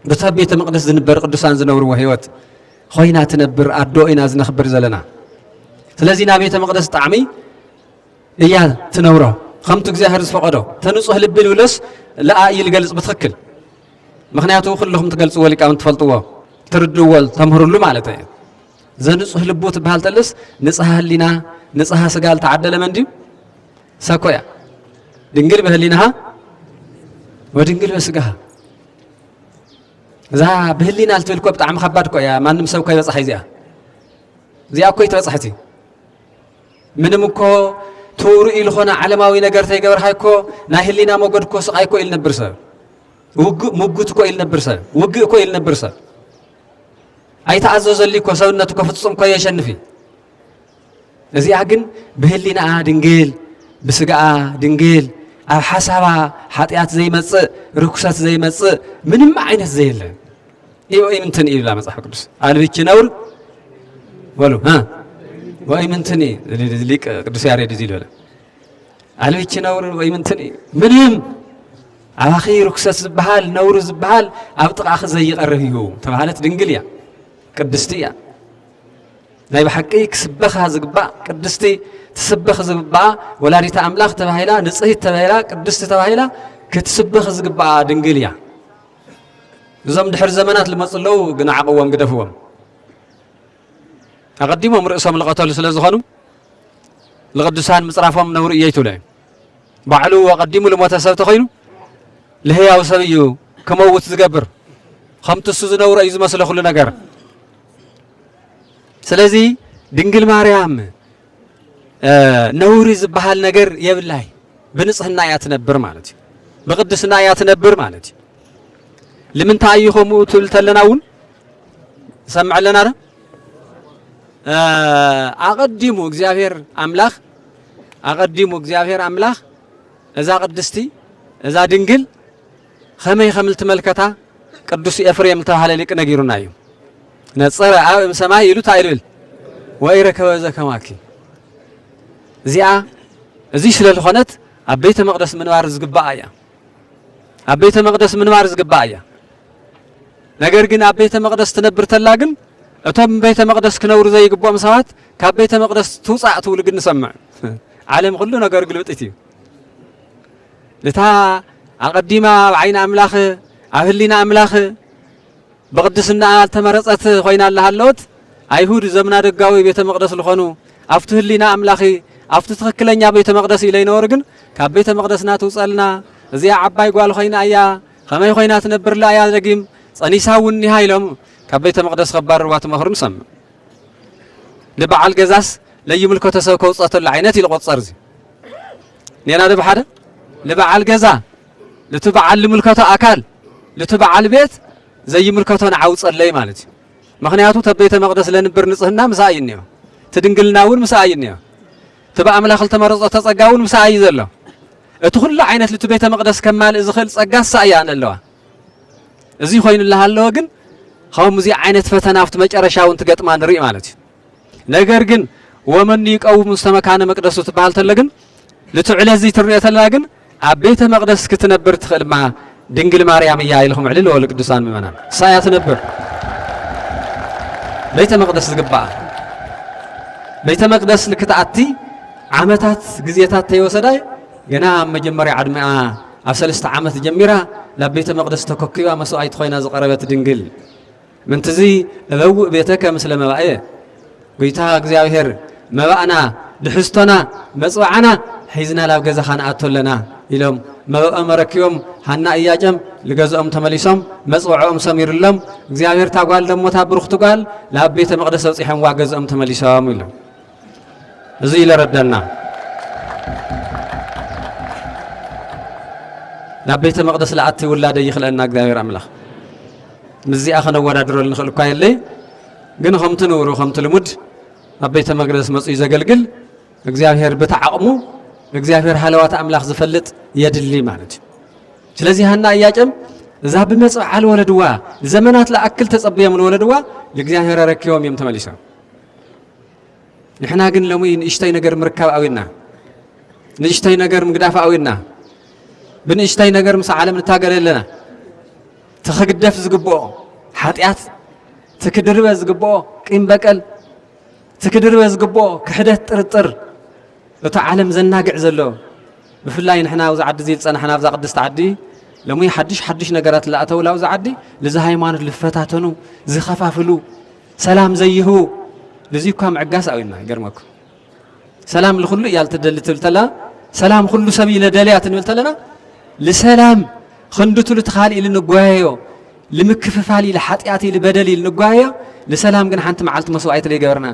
በታቤተ መቅደስ ዝንበር ቅዱሳን ዝነውርዎ ህይወት ሆይና ትነብር አዶኢና ዝነኽብር ዘለና ስለዚህ ና ቤተ መቅደስ ጣዕሚ እያ ትነውሮ ከምቱ እግዚአብሔር ዝፈቀዶ ተንጹህ ልብ ልብለስ ለአይል ገልጽ በትክክል ምክንያቱ ሁሉም ትገልጽዎ ሊቃውን ትፈልጥዎ ትርድወል ተምህሩሉ ማለት እዩ ዘንጹህ ልቦ ትበሃል ተልስ ንጽሐ ህሊና ንጽሐ ስጋል ተዓደለ መንዲ ሰኮያ ድንግል በህሊናሃ ወድንግል በስጋሃ እዛ በህሊና ልትልኮ በጣም ከባድ ኮያ ማንም ሰው ኮይ በጻሕ እዚኣ እዚኣ ኮይ ተበጻሕቲ ምንም እኮ ቱሩ ኢልኾነ ዓለማዊ ነገር ተይገበርሃይኮ ናይ ህሊና ሞገድ ኮ ስቃይ ኮ ኢል ነብር ሰብ ሙጉት ኮ ኢል ነብር ሰብ ውግእ ኮ ኢል ነብር ሰብ አይተአዘዘሊ ኮ ሰውነቱ ኮ ፍጹም ኮ የሸንፊ እዚኣ ግን በህሊና ድንግል በስጋአ ድንግል ኣብ ሓሳባ ኃጢአት ዘይመጽእ ርኩሰት ዘይመጽእ ምንም ዓይነት ዘይለ ወይምንትን ኢላ መጽሐፍ ቅዱስ አልብኪ ነውር ወሉ ወይምንትን ሊቅ ቅዱስ ያሬድ ይላል አልብኪ ነውር ወይምንትን ምንም አባኺ ርኩሰት ዝብሃል ነውር ዝብሃል ኣብ ጥቃኺ ዘይቀርብ እዩ ተባሃለት ድንግል ያ ቅድስቲ ያ ናይ በሐቂ ክስበኻ ዝግባእ ቅድስቲ تسبخ زببا ولاديت أملاك تباهيلا نصحي تباهيلا قدست تباهيلا كتسبخ زببا دنجليا زم دحر زمانات لمصلو قنا عقوام قدفوام أقدمهم رئيسهم لقتال سلازخانو لقدسان مصرافهم نور إيايتو لاي بعلو وقدموا لموتاسب تخينو لهيا وسبيو كموت زقبر خمت السوزنا ورئيز مسلا كل نقر سلازي دنجل ماريام نوري زبحال نجر يبلاي بنصحنا ياتنبر مالتي بقدسنا ياتنبر مالتي لمن تعيهم وتلتلناون سمع لنا أقدموا እግዚአብሔር አምላክ أقدموا እግዚአብሔር አምላክ እዛ ቅድስቲ እዛ ድንግል ከመይ ከምልት መልከታ ቅዱስ ኤፍሬም ተባለ ሊቅ ነጊሩና እዩ ነጸረ ኣብ ሰማይ ይሉት አይብል ወይረከበ ዘከማኪ እዚኣ እዚ ስለልኾነት ኣብ ቤተ መቅደስ ምንባር ዝግባእ እያ ኣብ ቤተ መቅደስ ምንባር ዝግባእ እያ ነገር ግን ኣብ ቤተ መቅደስ ትነብር ተላ ግን እቶም ቤተ መቅደስ ክነብሩ ዘይግቦም ሰባት ካብ ቤተ መቅደስ ትውፃእ ትብል ግን ንሰምዕ ዓለም ኩሉ ነገር ግልብጥት እዩ ለታ ኣቀዲማ ብዓይኒ ኣምላኽ ኣብ ህሊና ኣምላኽ በቅድስና ተመረፀት ኮይና ኣለሃለወት አይሁድ ዘመና ደጋዊ ቤተ መቅደስ ዝኾኑ ኣብቲ ህሊና ኣምላኽ ኣብቲ ትክክለኛ ቤተ መቅደስ ኢለ ይነብር ግን ካብ ቤተ መቅደስና ትውፀልና እዚኣ ዓባይ ጓል ኮይና እያ ከመይ ኮይና ትነብርላ እያ ደጊም ፀኒሳ እውን ኒሃ ኢሎም ካብ ቤተ መቅደስ ከባርዋ ትመኽሩ ንሰምዕ ንበዓል ገዛስ ለይምልከቶ ሰብ ከውፀተሉ ዓይነት ይልቆፀር እዚ ኔና ደ ብሓደ ንበዓል ገዛ ለቲ በዓል ልምልከቶ ኣካል لتبع البيت زي ملكتون عاوز الله مالت مخنياتو تبيت مقدس لنبر نصهنا مساينيو تدنقلناون مساينيو تبع أملاخ التمرز تصقاون مساي زلو اتخل عينت لتبيت مقدس كمال إزخل صقا سايان اللوا زي خوين الله الله جن خوم زي عينت فتنا في مجرشاون تقطما نري مالت ነገር ግን ወመን ይቀውም መስተመካነ መቅደሱ ተባል ተለግን ለትዕለ እዚ ትርኢተ ተላግን አቤተ መቅደስ ክትነብር ትخልማ ድንግል ማርያም ያይልኩም ዕልል ወለ ቅዱሳን ምእመናን ሳያት ነበር ቤተ መቅደስ ዝግባ ቤተ መቅደስ ልክታአቲ ዓመታት ግዜታት ተይወሰዳይ ገና መጀመሪያ ዓድሚኣ ኣብ 3 ዓመት ጀሚራ ለቤተ መቅደስ ተኮክባ መስዋዕት ኮይና ዝቀረበት ድንግል ምንትዚ ለው ቤተከ ምስለ መባኤ ወይታ እግዚአብሔር መባእና ድሕስቶና መጽዋዕና ሒዝና ላብ ገዛኻና አቶለና ኢሎም መባእ መረኪዮም ሃና እያጨም ልገዛኦም ተመሊሶም መጽዋዕኦም ሰሚርሎም እግዚአብሔር ታጓል ደሞታ ብሩኽት ጓል ላብ ቤተ መቅደስ ወጽሐም ዋገዛኦም ተመሊሶም ኢሎም እዚ ይለረዳልና ላብ ቤተ መቅደስ ለአቲ ውላደ ይኽለና እግዚአብሔር አምላኽ ምዚኣ ኸነወዳድረሉ ንኽእል እኳ የለይ ግን ከምቲ ንብሩ ከምቲ ልሙድ ኣብ ቤተ መቅደስ መጽኡ ዘገልግል እግዚአብሔር በተዓቅሙ እግዚአብሔር ሃለዋት አምላኽ ዝፈልጥ የድሊ ማለት ስለዚህ ሃና እያጨም እዛ በመጽዓል ወለድዋ ዘመናት ለአክል ተጸበየም ወለድዋ ለእግዚአብሔር ረከዮም የም ተመሊሰው ንሕና ግን ለሙይ ንእሽተይ ነገር ምርካባዊና ንእሽተይ ነገር ምግዳፋዊና ብንእሽተይ ነገር ምስ ዓለም ንታገለለና ተኸግደፍ ዝግብኦ ኃጢአት ትክድርበ ዝግብኦ ቂም በቀል ትክድርበ ዝግብኦ ክሕደት ጥርጥር እቲ ዓለም ዘናግዕ ዘሎ ብፍላይ ንሕና ኣብዚ ዓዲ ዝፀናሕና ኣብዛ ቅድስቲ ዓዲ ለሙይ ሓድሽ ነገራት ለኣተው ላብዛ ዓዲ ለዚ ሃይማኖት ልፈታተኑ ዝኸፋፍሉ ሰላም ዘይህቡ ለዚ እኳ ምዕጋስ ኣዊና ይገርመኩም ሰላም ለኹሉ እያ ልትደሊ ትብል ተላ ሰላም ኩሉ ሰብ ኢለ ደልያ ትንብል ተለና ለሰላም ክንድቱ ልትኻልኢ ልንጓየዮ لمكففالي لحطياتي لبدلي لنقايا لسلام جن حنت معلت مسوعيت لي جبرنا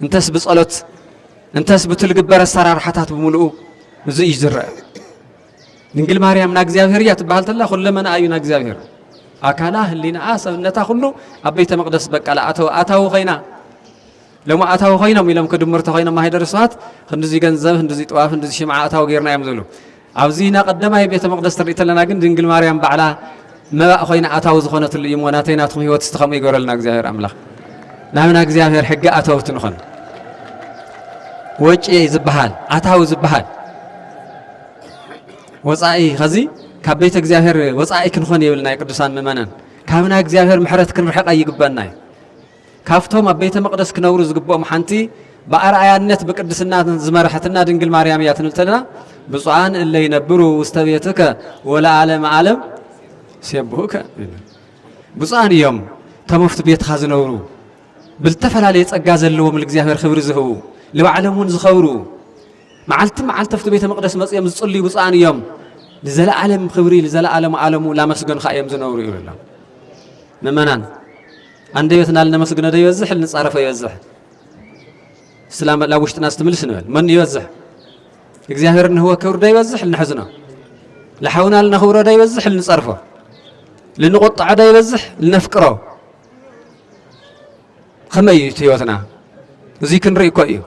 انتس بصلت انتس بتلقبر السرار حتات بملؤ زي زرع نقول مريم ناجزاهر يا تبهلت الله كل من أيون ناجزاهر أكله اللي نعاسب نتاخله أبيت مقدس بك على أتوا خينا لما أتوا خينا ميلم كدمرت خينا ما هي درسات هندزي جنزه هندزي طواف هندزي شمعة أتوا غيرنا يمزلوا عاوزينا قدمها بيت مقدس تريت لنا جن نقول مريم بعلا ما أخوينا أتوا زخونة اليموناتين أتهم هو تستخدم يقول لنا جزاهر أملاك نعم جزاهر حقة أتوا تنخن وجه زبهال أتوا زبهال وصائي خزي كبيت جزاهر وصائي كنخن يقولنا يقدسان ممنن كامنا جزاهر محرت كن رحق يقبلنا كافتهم بيت مقدس كنورز قبهم حنتي بأرأي النت بقدسنا زمرحتنا دنقل مريم ياتنلتنا بصعان اللي ينبروا واستبيتك ولا عالم سيبوك بصان يوم تمفت بيت خازنورو بالتفل عليه تقاز اللو من الجزاهر خبر زهو لو علمون زخورو معلت في بيت مقدس مصيام تصلي بصان يوم لزلا عالم خبري لزلا عالمو لا مسجن خايم زنورو يقول الله ممنان عندي بيتنا لنا مسجن ده يوزح نصرف يوزح السلام لا وش ناس تملس نقول من يوزح الجزاهر انه هو كور ده يوزح لنحزنه لحونا لنا خبره ده يوزح لنصرفه لنقطع عدا يبزح لنفكره خمي تيوتنا زي كنري كويو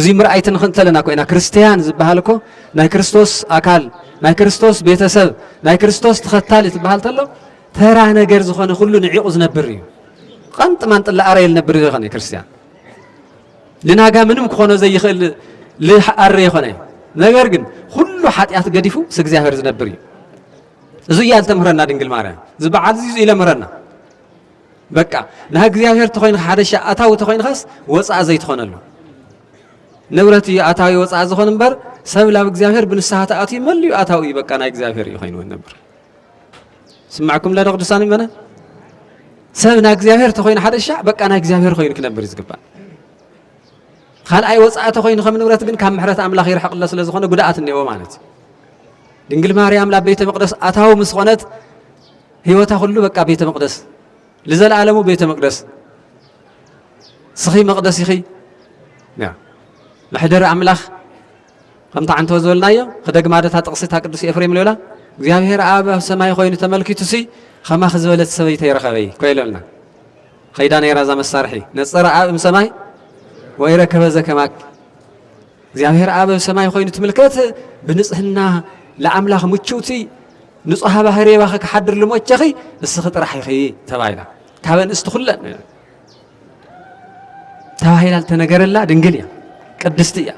زي مرأيتنا خنتلنا كوينا كريستيان زبهالكو ناي كريستوس أكال ناي كريستوس بيتسب ناي كريستوس تختالي تبهال تلو ترى نجر زخانة كله نعيق زنبري قنت ما انت اللي أريل نبري زخانة كريستيان لنا جا منهم كخانة زي خل لأري خانة نجرجن كله حد يتقدفو سجزاه زنبري زي يالتمرنا دنقل مارا زبا عزيز إلى مرنا بكا نها جزاهر تخين حادشة أتاو تخين خاص وصع زي تخون له نورتي أتاوي وصع زخون بر سبب لا جزاهر بنساعة أتي ملي أتاوي بكا نا جزاهر يخين ونبر سمعكم لا نقد ساني منا سبب نا جزاهر تخين حادشة بكا نا جزاهر خين كنبر زقبا خال أي وصع تخين خم نورت بين كم محرة أملا خير حق الله سلزخون قدعة النيو مالت دنقل مريم لا بيت مقدس أتاو مسخونت هيوتها كله بقى بيت مقدس لزال عالمه بيت مقدس صخي مقدس يخي نعم لحدر أملاخ قمت عن توزولنا يا خدق مادة تقصيتها قدس إفريم لولا እግዚአብሔር አብ ኣብ ሰማይ ኮይኑ ተመልኪቱሲ ከማ ዝበለት ሰበይተ ይረኸበይ ኮይለልና ከይዳ ነይራ ዛ መሳርሒ ነፀረ ኣብ ሰማይ ወይረከበ ዘከማክ እግዚአብሔር አብ ሰማይ ኮይኑ ትምልከት ብንጽህና ለአምላኽ ሙቹቲ ንጹሃ ባህሪ ባኸ ከሐድር ልሞቸኺ እስኺ ጥራሕ ይኺ ተባይላ ካብን እስትኹለን ተባይላ ተነገረላ ድንግል እያ ቅድስት እያ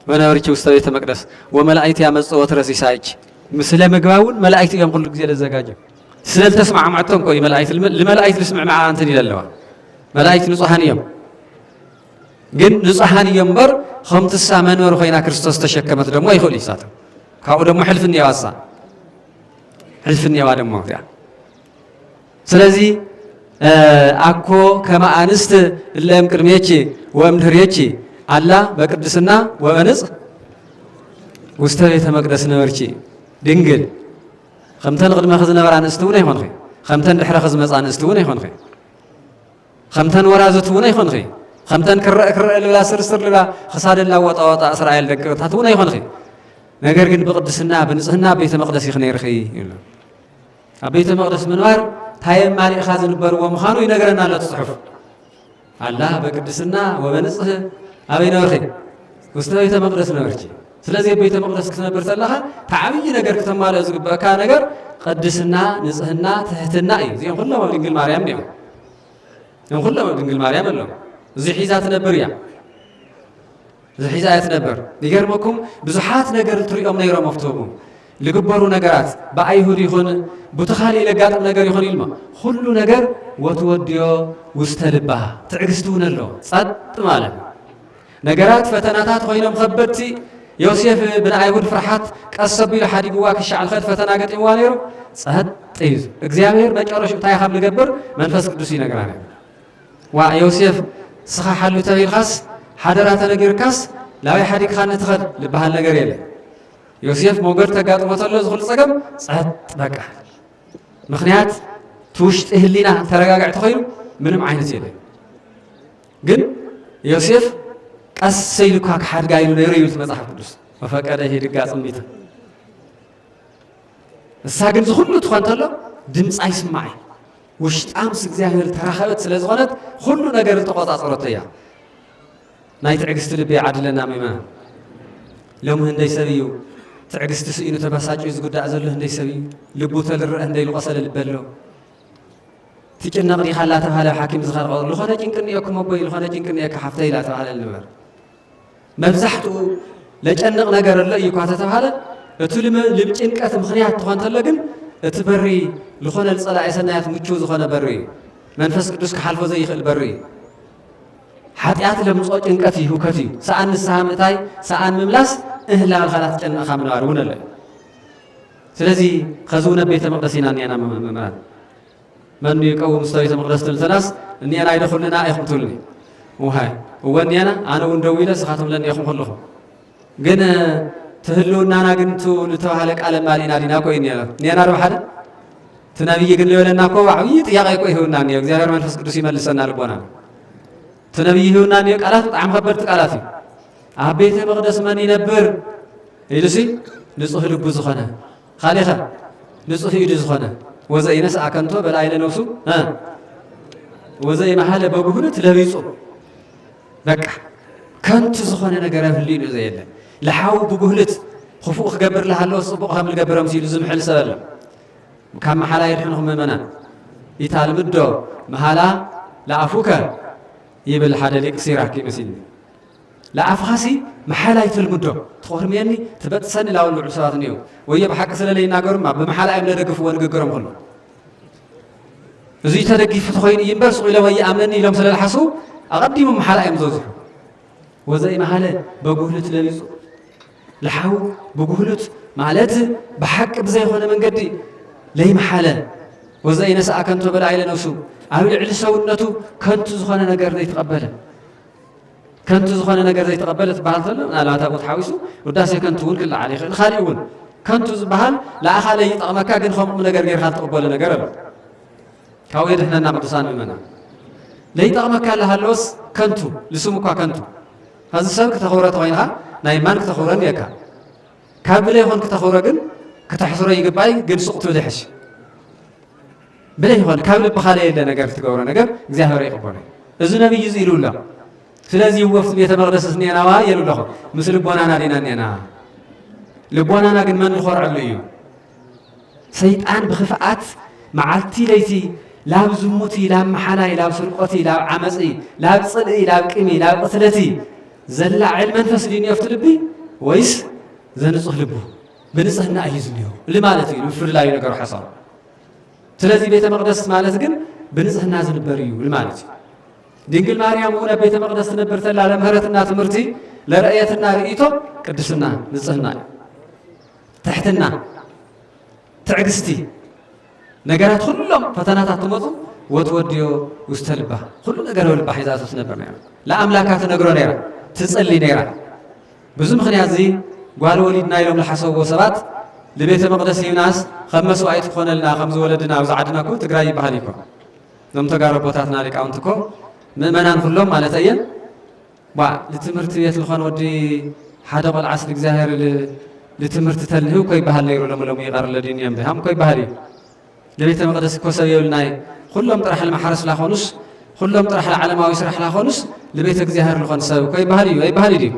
ወነበርቺ ውስተ ቤተ መቅደስ ወመላእክት ያመጽኡ ትረሲሳይች ምስለ ምግባውን መላእክት እዮም ኩሉ ግዜ ለዘጋጀ ስለ ተስማዕማዕቶም ቆይ መላእክት ለመላእክት ልስምዕ ማዓ እንትን ይለለዋ መላእክት ንጹሃን እዮም ግን ንጹሃን እዮም በር ከምትሳ መንበር ኮይና ክርስቶስ ተሸከመት ደሞ ይኹል ይሳተ ካብኡ ደሞ ሕልፍን ያዋሳ ሕልፍን ያዋ ደሞ ያ ስለዚ አኮ ከመ አንስት እለም ቅድሜቺ ወእምድኅሬቺ አላ በቅድስና ወበንጽ ውስተ ቤተ መቅደስ ነበርቺ ድንግል ከምተን ቅድመ ዝነበራ አንስቲ እውን ኣይኮንኺ ከምተን ድሕረ ዝመፃ አንስቲ እውን ኣይኮንኺ ከምተን ወራዘት እውን ኣይኮንኺ ከምተን ክረአ ልብላ ስርስር ልብላ ክሳደን ላወጣወጣ እስራኤል ደቅታት እውን ኣይኮንኺ ነገር ግን ብቅድስና ብንጽህና ቤተ መቅደስ ይኽ ነይርኺ ይብሉ ኣብ ቤተ መቅደስ ምንባር ታየም ማሊእኻ ዝንበርዎ ምዃኑ ይነገረና ኣሎ ትጽሑፍ አላ በቅድስና ወበንጽህ ኣበይ ነበርኺ ውስተ ቤተ መቅደስ ነበርቺ ስለዚ ቤተ መቅደስ ክትነብር ተለኻ ተዓብይ ነገር ከተማልኦ ዝግበአካ ነገር ቅድስና ንጽህና ትሕትና እዩ እዚኦም ኩሎም ኣብ ድንግል ማርያም እዮም እዚኦም ኩሎም ኣብ ድንግል ማርያም ኣለዉ እዚ ሒዛ ትነብር እያ እዚ ሒዛ እያ ትነብር ይገርመኩም ብዙሓት ነገር ትሪኦም ነይሮም ኣብትቡ ልግበሩ ነገራት ብኣይሁድ ይኹን ብተኻሊእ ለጋጥም ነገር ይኹን ኢልሞ ኩሉ ነገር ወትወድዮ ውስተ ልባ ትዕግስቲ እውን ኣለዎ ጸጥ ማለት ነገራት ፈተናታት ኮይኖም ከበድቲ ዮሴፍ ብንኣይሁድ ፍርሓት ቀስ ኣቢሉ ሓዲግዋ ክሻዕል ኸድ ፈተና ገጢምዋ ነይሩ ጸጥ እዩ እግዚኣብሔር መጨረሻ እንታይ ከም ዝገብር መንፈስ ቅዱስ ይነግረና ዋ ዮሴፍ ስኻ ሓሉ ተቢልካስ ሓደራ ተነጊርካስ ላበይ ሓዲግካ ንትኸድ ዝበሃል ነገር የለን ዮሴፍ ሞገድ ተጋጥሞ ተሎ ዝኽእል ፀገም ጸጥ በቃ ምክንያት ትውሽጢ ህሊና ተረጋጋዕቲ ኮይኑ ምንም ዓይነት የለን ግን ዮሴፍ ቀስ ኢሉካ ክሓድጋ ኢሉ ነይሩ ይብል መጽሓፍ ቅዱስ ወፈቀደ ይሄድጋ ጽሚታ እሳ ግን ዝኹሉ ትኾን ተሎ ድምፂ ኣይስማዕ ውሽጣ ምስ እግዚኣብሔር ተራኸበት ስለ ዝኾነት ኩሉ ነገር ተቆፃፀረቶ እያ ናይ ትዕግስቲ ልቢ ዓድለና ምእመናን ሎሚ ህንደይ ሰብ እዩ ትዕግስቲ ስኢኑ ተበሳጭዩ ዝጉዳእ ዘሎ ህንደይ ሰብ እዩ ልቡ ተልርአ ህንደይ ዝቆሰለ ልቢ ኣሎ ትጭነቕ ዲኻ እናተባሃለ ሓኪም ዝኸልቀ ዝኾነ ጭንቂ እኒአኩም ኣቦይ ዝኾነ ጭንቂ እኒአካ ሓፍተይ እናተባሃለ ንበር መብዛሕትኡ ለጨንቕ ነገር ኣሎ እዩ እኳ ተተባሃለ እቲ ልጭንቀት ምክንያት ትኾን ተሎ ግን እቲ በሪ ዝኾነ ዝፀላእየ ሰናያት ምቹው ዝኾነ በሪ እዩ መንፈስ ቅዱስ ክሓልፎ ዘይኽእል በሪ እዩ ሓጢኣት ለምፆ ጭንቀት እዩ ሁከት እዩ ሰኣን ንስሓ ምእታይ ሰኣን ምምላስ እህላልኻላት ጨንቕኻ ምንባር እውን ኣሎ ስለዚ ከዚ እውን ቤተ መቅደስ ኢና እኒአና ምእመናን መኑ ይቀውም ውስተ ቤተ መቅደስ ትልተናስ እኒአና ይደኹልና ኢኹም ትብሉኒ ውሃይ እወ እኒአና ኣነ እውን ደው ኢለ ስኻቶም ለኒአኹም ከለኹም ግን ትህልውናና ግን ዝተባሃለ ቃል ማሊና ዲና ኮይ እኒአና ዶ ሓደ እቲ ነቢይ ግን ልበለና እኮ ዓብዪ ጥያቄ እኮ ይህውና እኒኦ እግዚኣብሔር መንፈስ ቅዱስ ይመልሰና ልቦና እቲ ነቢይ ይህውና እኒኦ ቃላት ብጣዕሚ ከበድቲ ቃላት እዩ ኣብ ቤተ መቅደስ መን ይነብር ኢሉሲ ንጹህ ልቡ ዝኾነ ካሊኸ ንጹህ ኢዱ ዝኾነ ወዘኢነስአ ከንቶ በላዕለ ነፍሱ ወዘኢመሃለ በጉህነት ለቢጹ በቃ ከንቱ ዝኾነ ነገር ኣብ ህሊኡ ዘየለ ለሓው ብጉህለት ክፉእ ክገብር ለሃለዎ ፅቡቕ ከም ዝገብሮም ሲሉ ዝምሕል ሰብ ኣሎ ካብ መሓላ ይድሕንኹም ምእመናን ኢታልምዶ መሃላ ለኣፉከ ይብል ሓደ ሊቅ ሲራክ ይመስል ለኣፍኻሲ መሓላ ይትልምዶ ትቆርምየኒ ትበጥሰኒ ላውን ልዑል ሰባት እኒአው ወየ ብሓቂ ስለለ ይናገሩማ ብመሓላ እዮም ለደግፍዎ ንግግሮም ኩሉ እዙይ ተደጊፉ ተኮይኑ እዩ እምበር ስቑ ኢሎም ኣይኣምነኒ ኢሎም ስለዝሓስቡ ኣቐዲሙ መሓላ እዮም ዘብዝሑ ወዘኢመሃለ በጉህለት ለቢጹ ለሓው ብጉህሉት ማለት ብሓቂ ብዘይኮነ መንገዲ ለይመሓለ ወዘኢነስአ ከንቶ በላዕለ ነፍሱ ኣብ ልዕሊ ሰውነቱ ከንቱ ዝኾነ ነገር ዘይተቐበለ ከንቱ ዝኾነ ነገር ዘይተቐበለ ትበሃል ተሎ ምናልባት ኣብኡ ተሓዊሱ ውዳሴ ከንቱ እውን ክለዓል ይኽእል ካሊእ እውን ከንቱ ዝበሃል ንኣኻ ለይጠቕመካ ግን ከምኡ ነገር ጌርካ ትቕበሎ ነገር ኣሎ ካብኡ የድሕነና ቅዱሳን ምእመናን ለይጠቕመካ ኣለሃለወስ ከንቱ ልስሙ እኳ ከንቱ ከዚ ሰብ ክተኽብሮ ተኮይንካ ናይ ማን ክተኽብረን እየካ ካብ ብለ ይኹን ክተኽብሮ ግን كتحصر يقبعي قد سقطه دحش بلا يخون كابل بخالي إلا نقر تقورا نقر እግዚአብሔር يقبره إذا نبي يزيلو الله سلازي وقفت بيت مقدس سنينا يلو الله مثل لبونانا دينا نينا لبونانا قد من الخور عليو سيطان بخفاءات معالتي ليتي لاب زموتي لاب محلاي لاب سرقتي لاب عمزي لاب صدقي لاب قمي لاب قتلتي زلع علم منفس دين يفتلبي ويس زنصح لبو بنصحنا أيزنيو لمالتي لفر لا ينقر حصار سلازي بيت مقدس مالت قن بنصحنا زنبريو لمالتي دينقل ماريام هنا بيت مقدس نبرت لا لمهرتنا تمرتي لرأيتنا رئيتو قدسنا نصحنا تحتنا تعقستي نقرات كلهم فتنات تمطو وتوديو وستلبا كل نقر ولبا حيزاتو تنبر نيرا لا أملاكات نقرو نيرا تسألي نيرا بزم خنيات زي قال وليدنا يلوم لحسو وسبات لبيت مقدس يوناس خمس وعيت خون لنا خمس ولدنا وزعدنا كو تقراي بحاليكو نم تقارب بوتاتنا لك عونتكو مؤمنان كلهم مالتين با لتمرت بيت الخون ودي حدا بالعصر الزاهر لتمرت تلهو كوي بحال ليرو لم يغار الذين يمدهم كوي بحالي لبيت مقدس كوسا يولناي كلهم طرح المحرس لا خونس كلهم طرح العلماء يسرح لا خونس لبيت الزاهر الخون سو كوي بحالي اي بحالي دي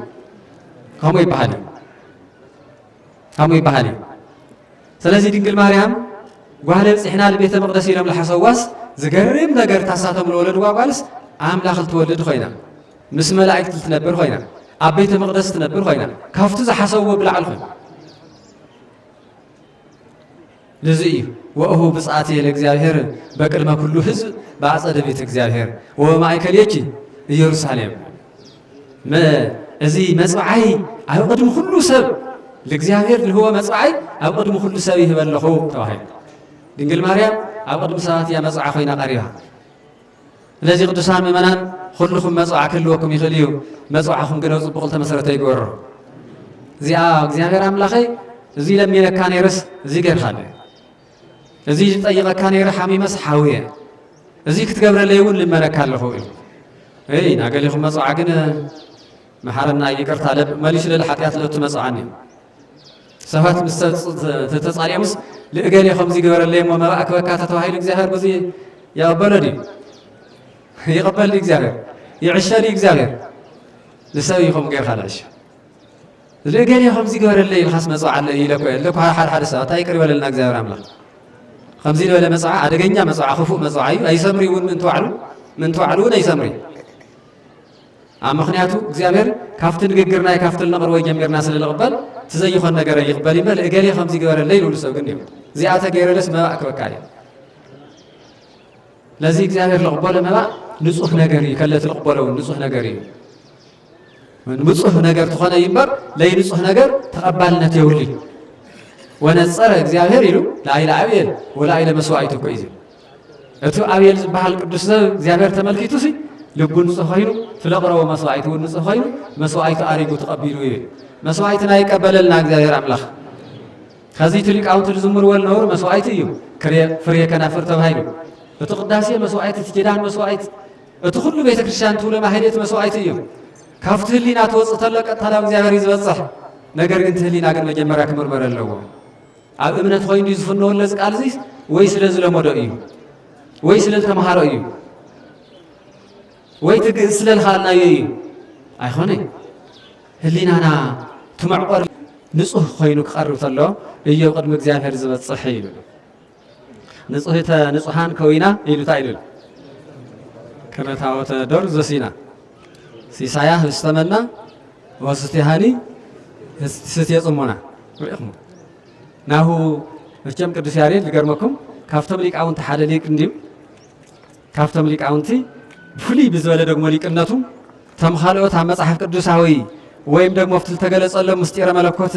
هم يبحالي هم يبحالي سلازي دينجل مريم قال احنا لبيت المقدس يلم لحسواس زقرب نجر تاساتهم الولد وقالس املاخ تولد خوينا مس ملائكه تنبر خوينا ابيت المقدس تنبر خوينا كافت ز حسوا بلا الخير لذي وهو بصعاتي لእግዚአብሔር በቅድመ ኩሉ ሕዝብ በአጸደ ቤተ እግዚአብሔር ወማእከል የቺ ኢየሩሳሌም እዚ መጽዓይ ኣብ ቅድሚ ኩሉ ሰብ ለእግዚአብሔር ልህቦ መጽዓይ ኣብ ቅድሚ ኩሉ ሰብ ይህበለኹ ተባሂሉ ድንግል ማርያም ኣብ ቅድሚ ሰባት እያ መጽዓ ኮይና ቀሪባ ስለዚ ቅዱሳን ምእመናን ኩልኩም መጽዓ ክህልወኩም ይኽእል እዩ መጽዓኹም ግን ኣብ ፅቡቕ ተመሰረተ ይግበሮ እዚኣ እግዚአብሔር ኣምላኸይ እዚ ለሚነካ ነይረስ እዚ ገይርካለ እዚ ጠይቐካ ነይረ ሓሚመስ ሓውየ እዚ ክትገብረለይ እውን ልመነካ ኣለኹ እዩ እይ ናገሊኹም መጽዓ ግን محارنا يكرت على ماليش للحقيقة لو تمسعني سفات تتصاري أمس لقالي خمسي جبر اللي ما بقى كوكاتة وهاي الجزائر بزي يا بلدي يقبل الجزائر يعشر الجزائر لسوي خم غير خلاص لقالي خمسي جبر اللي الخاص مسعى اللي لك حال حادثة تايكري ولا لنا الجزائر عمله خمسي ولا مسعى أدقني مسعى خفوق مسعى أي سمري من توعلون أي سمري مخنياتو እግዚአብሔር ካፍት ንግግርና የካፍት ነገር ወይ ጀምርና ስለለቀበል ተዘይኾን ነገር ይقبل ይበል እገሌ ከምዚ ገበረለይ ይሉ ሰብ ግን ዚአተ ገይረለስ መባክ በቃለ ለዚህ እግዚአብሔር ለቀበለ መባ ንጹህ ነገር ይከለት ለቀበለው ንጹህ ነገር ይዩ ንጹህ ነገር ተኾነ ይምበር ለይ ንጹህ ነገር ተቀባልነት ይውል ወነጸረ እግዚአብሔር ይሉ ላይላ አብየል ወላይላ መስዋዕቱ ኮይዚ እቱ አብየል ዝባሃል ቅዱስ ሰብ እግዚአብሔር ተመልኪቱሲ ልቡን ጽኸይኑ ፍለቅረው መስዋዕቱ ንጽኸይኑ መስዋዕቱ አሪጉ ተቀቢሉ ይብል መስዋዕትና ይቀበለልና እግዚአብሔር አምላኽ ከዚህ ትሊቃውንት ዝምር ወልነውር መስዋዕት እዩ ፍሬ ከናፍር ተባሂሉ እቲ ቅዳሴ መስዋዕት እቲ ኪዳን መስዋዕት እቲ ኩሉ ቤተ ክርስቲያን ትውለ ማህሌት መስዋዕት እዩ ካፍቲ ህሊና ተወፅእ ተሎ ቀጥታ ናብ እግዚአብሔር ይዝበፅሕ ነገር ግን ህሊና ግን መጀመርያ ክምርመር ኣለዎ ኣብ እምነት ኮይኑ ዝፍነወለ ቃል እዚ ወይ ስለ ዝለመዶ እዩ ወይ ስለ ዝተምሃሮ እዩ ويتقل سلال خالنا يي أيخوني هلينا تمعقر نصه خينك قرب تلو يجي قد مجزان هرزبت صحيح نصهان كوينا يلو تايلو كما تاوت دور زسينا سيسايا استمنا وستهاني ستيصمونا ناهو مشم قدس يارين لغرمكم كافتم ليك اونت حدا ليك نديم كافتم ليك اونتي فلي بزوله ደግሞ ሊቅነቱ ተምኻልኦት መጽሐፍ ቅዱሳዊ ወይም ደግሞ ፍትል ተገለጸለ ምስጢረ መለኮት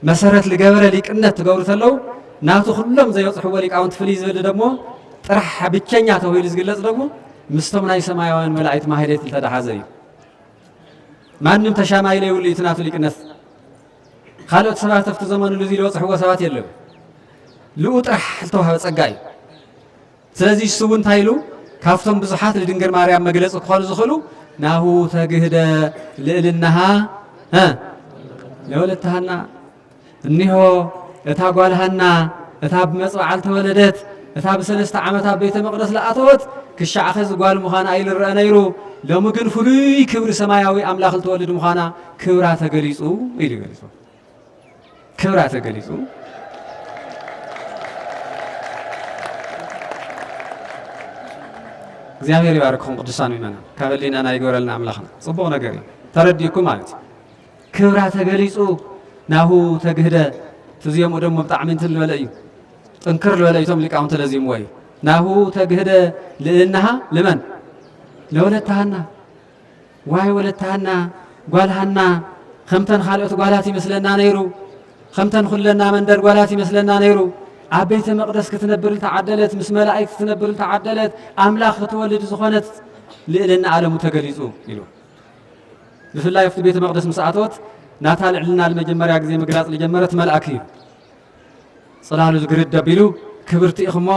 መሰረት ለገበረ ሊቅነት ተገብሩ ተለው ናቱ ሁሉም ዘይወጽሑ ሊቃውንት ፍሊ ዝብል ደግሞ ጥራሕ ብቸኛ ተውሂል ዝግለጽ ደግሞ ምስቶም ናይ ሰማያውያን መላእክት ማህሌት ተዳሐዘ እዩ ማንም ተሻማይ ላይ ሁሉ ይትናቱ ሊቅነት ካልኦት ሰባት ፍት ዘመኑ ለዚ ለወጽሑ ሰባት የለም ልኡ ጥራሕ ተዋህበ ጸጋይ ስለዚህ ሱቡን ታይሉ ካፍቶም ብዙሓት ለድንግል ማርያም መግለጽ ኮል ዝኽሉ ናሁ ተግህደ ልዕልናሃ ለወለተሃና እኒሆ እታጓልሃና እታብ መጽባዓል ተወለደት እታብ 3 ዓመታት ቤተ መቅደስ ለአተወት ክሻዓኸ ዝጓል ምዃና አይልረአ ነይሩ ሎሚ ግን ፍሉይ ክብሪ ሰማያዊ አምላኽ ልትወልድ ምዃና ክብራ ተገሊጹ ኢሉ ገሊጹ ክብራ ተገሊጹ እግዚአብሔር ይባርክኩም ቅዱሳን ምእመናን ካብ ህሊናና ይግበረልና አምላኽና ጽቡቕ ነገር እዩ ተረዲእኩም ማለት ክብራ ተገሊጹ ናሁ ተግህደ ትዚኦም ደሞ ብጣዕሚ እንትን ዝበለ እዩ ጥንክር ዝበለ እቶም ሊቃውንቲ ለዚምዎ እዩ ናሁ ተግህደ ልእልናሃ ልመን ለወለታሃና ዋይ ወለታሃና ጓልሃና ከምተን ካልኦት ጓላት ይመስለና ነይሩ ከምተን ኩለና መንደር ጓላት ይመስለና ነይሩ ኣብ ቤተ መቅደስ ክትነብር ተዓደለት ምስ መላእክት ክትነብር ተዓደለት አምላኽ ክትወልድ ዝኾነት ልእልና ዓለሙ ተገሊጹ ኢሉ ብፍላይ ኣብቲ ቤተ መቅደስ ምስ ኣተወት ናታ ልዕልና ለመጀመርያ ግዜ ምግላጽ ለጀመረት መልአክ እዩ ጽላሉ ዝግርድ ደቢሉ ክብርቲ ኢኹሞ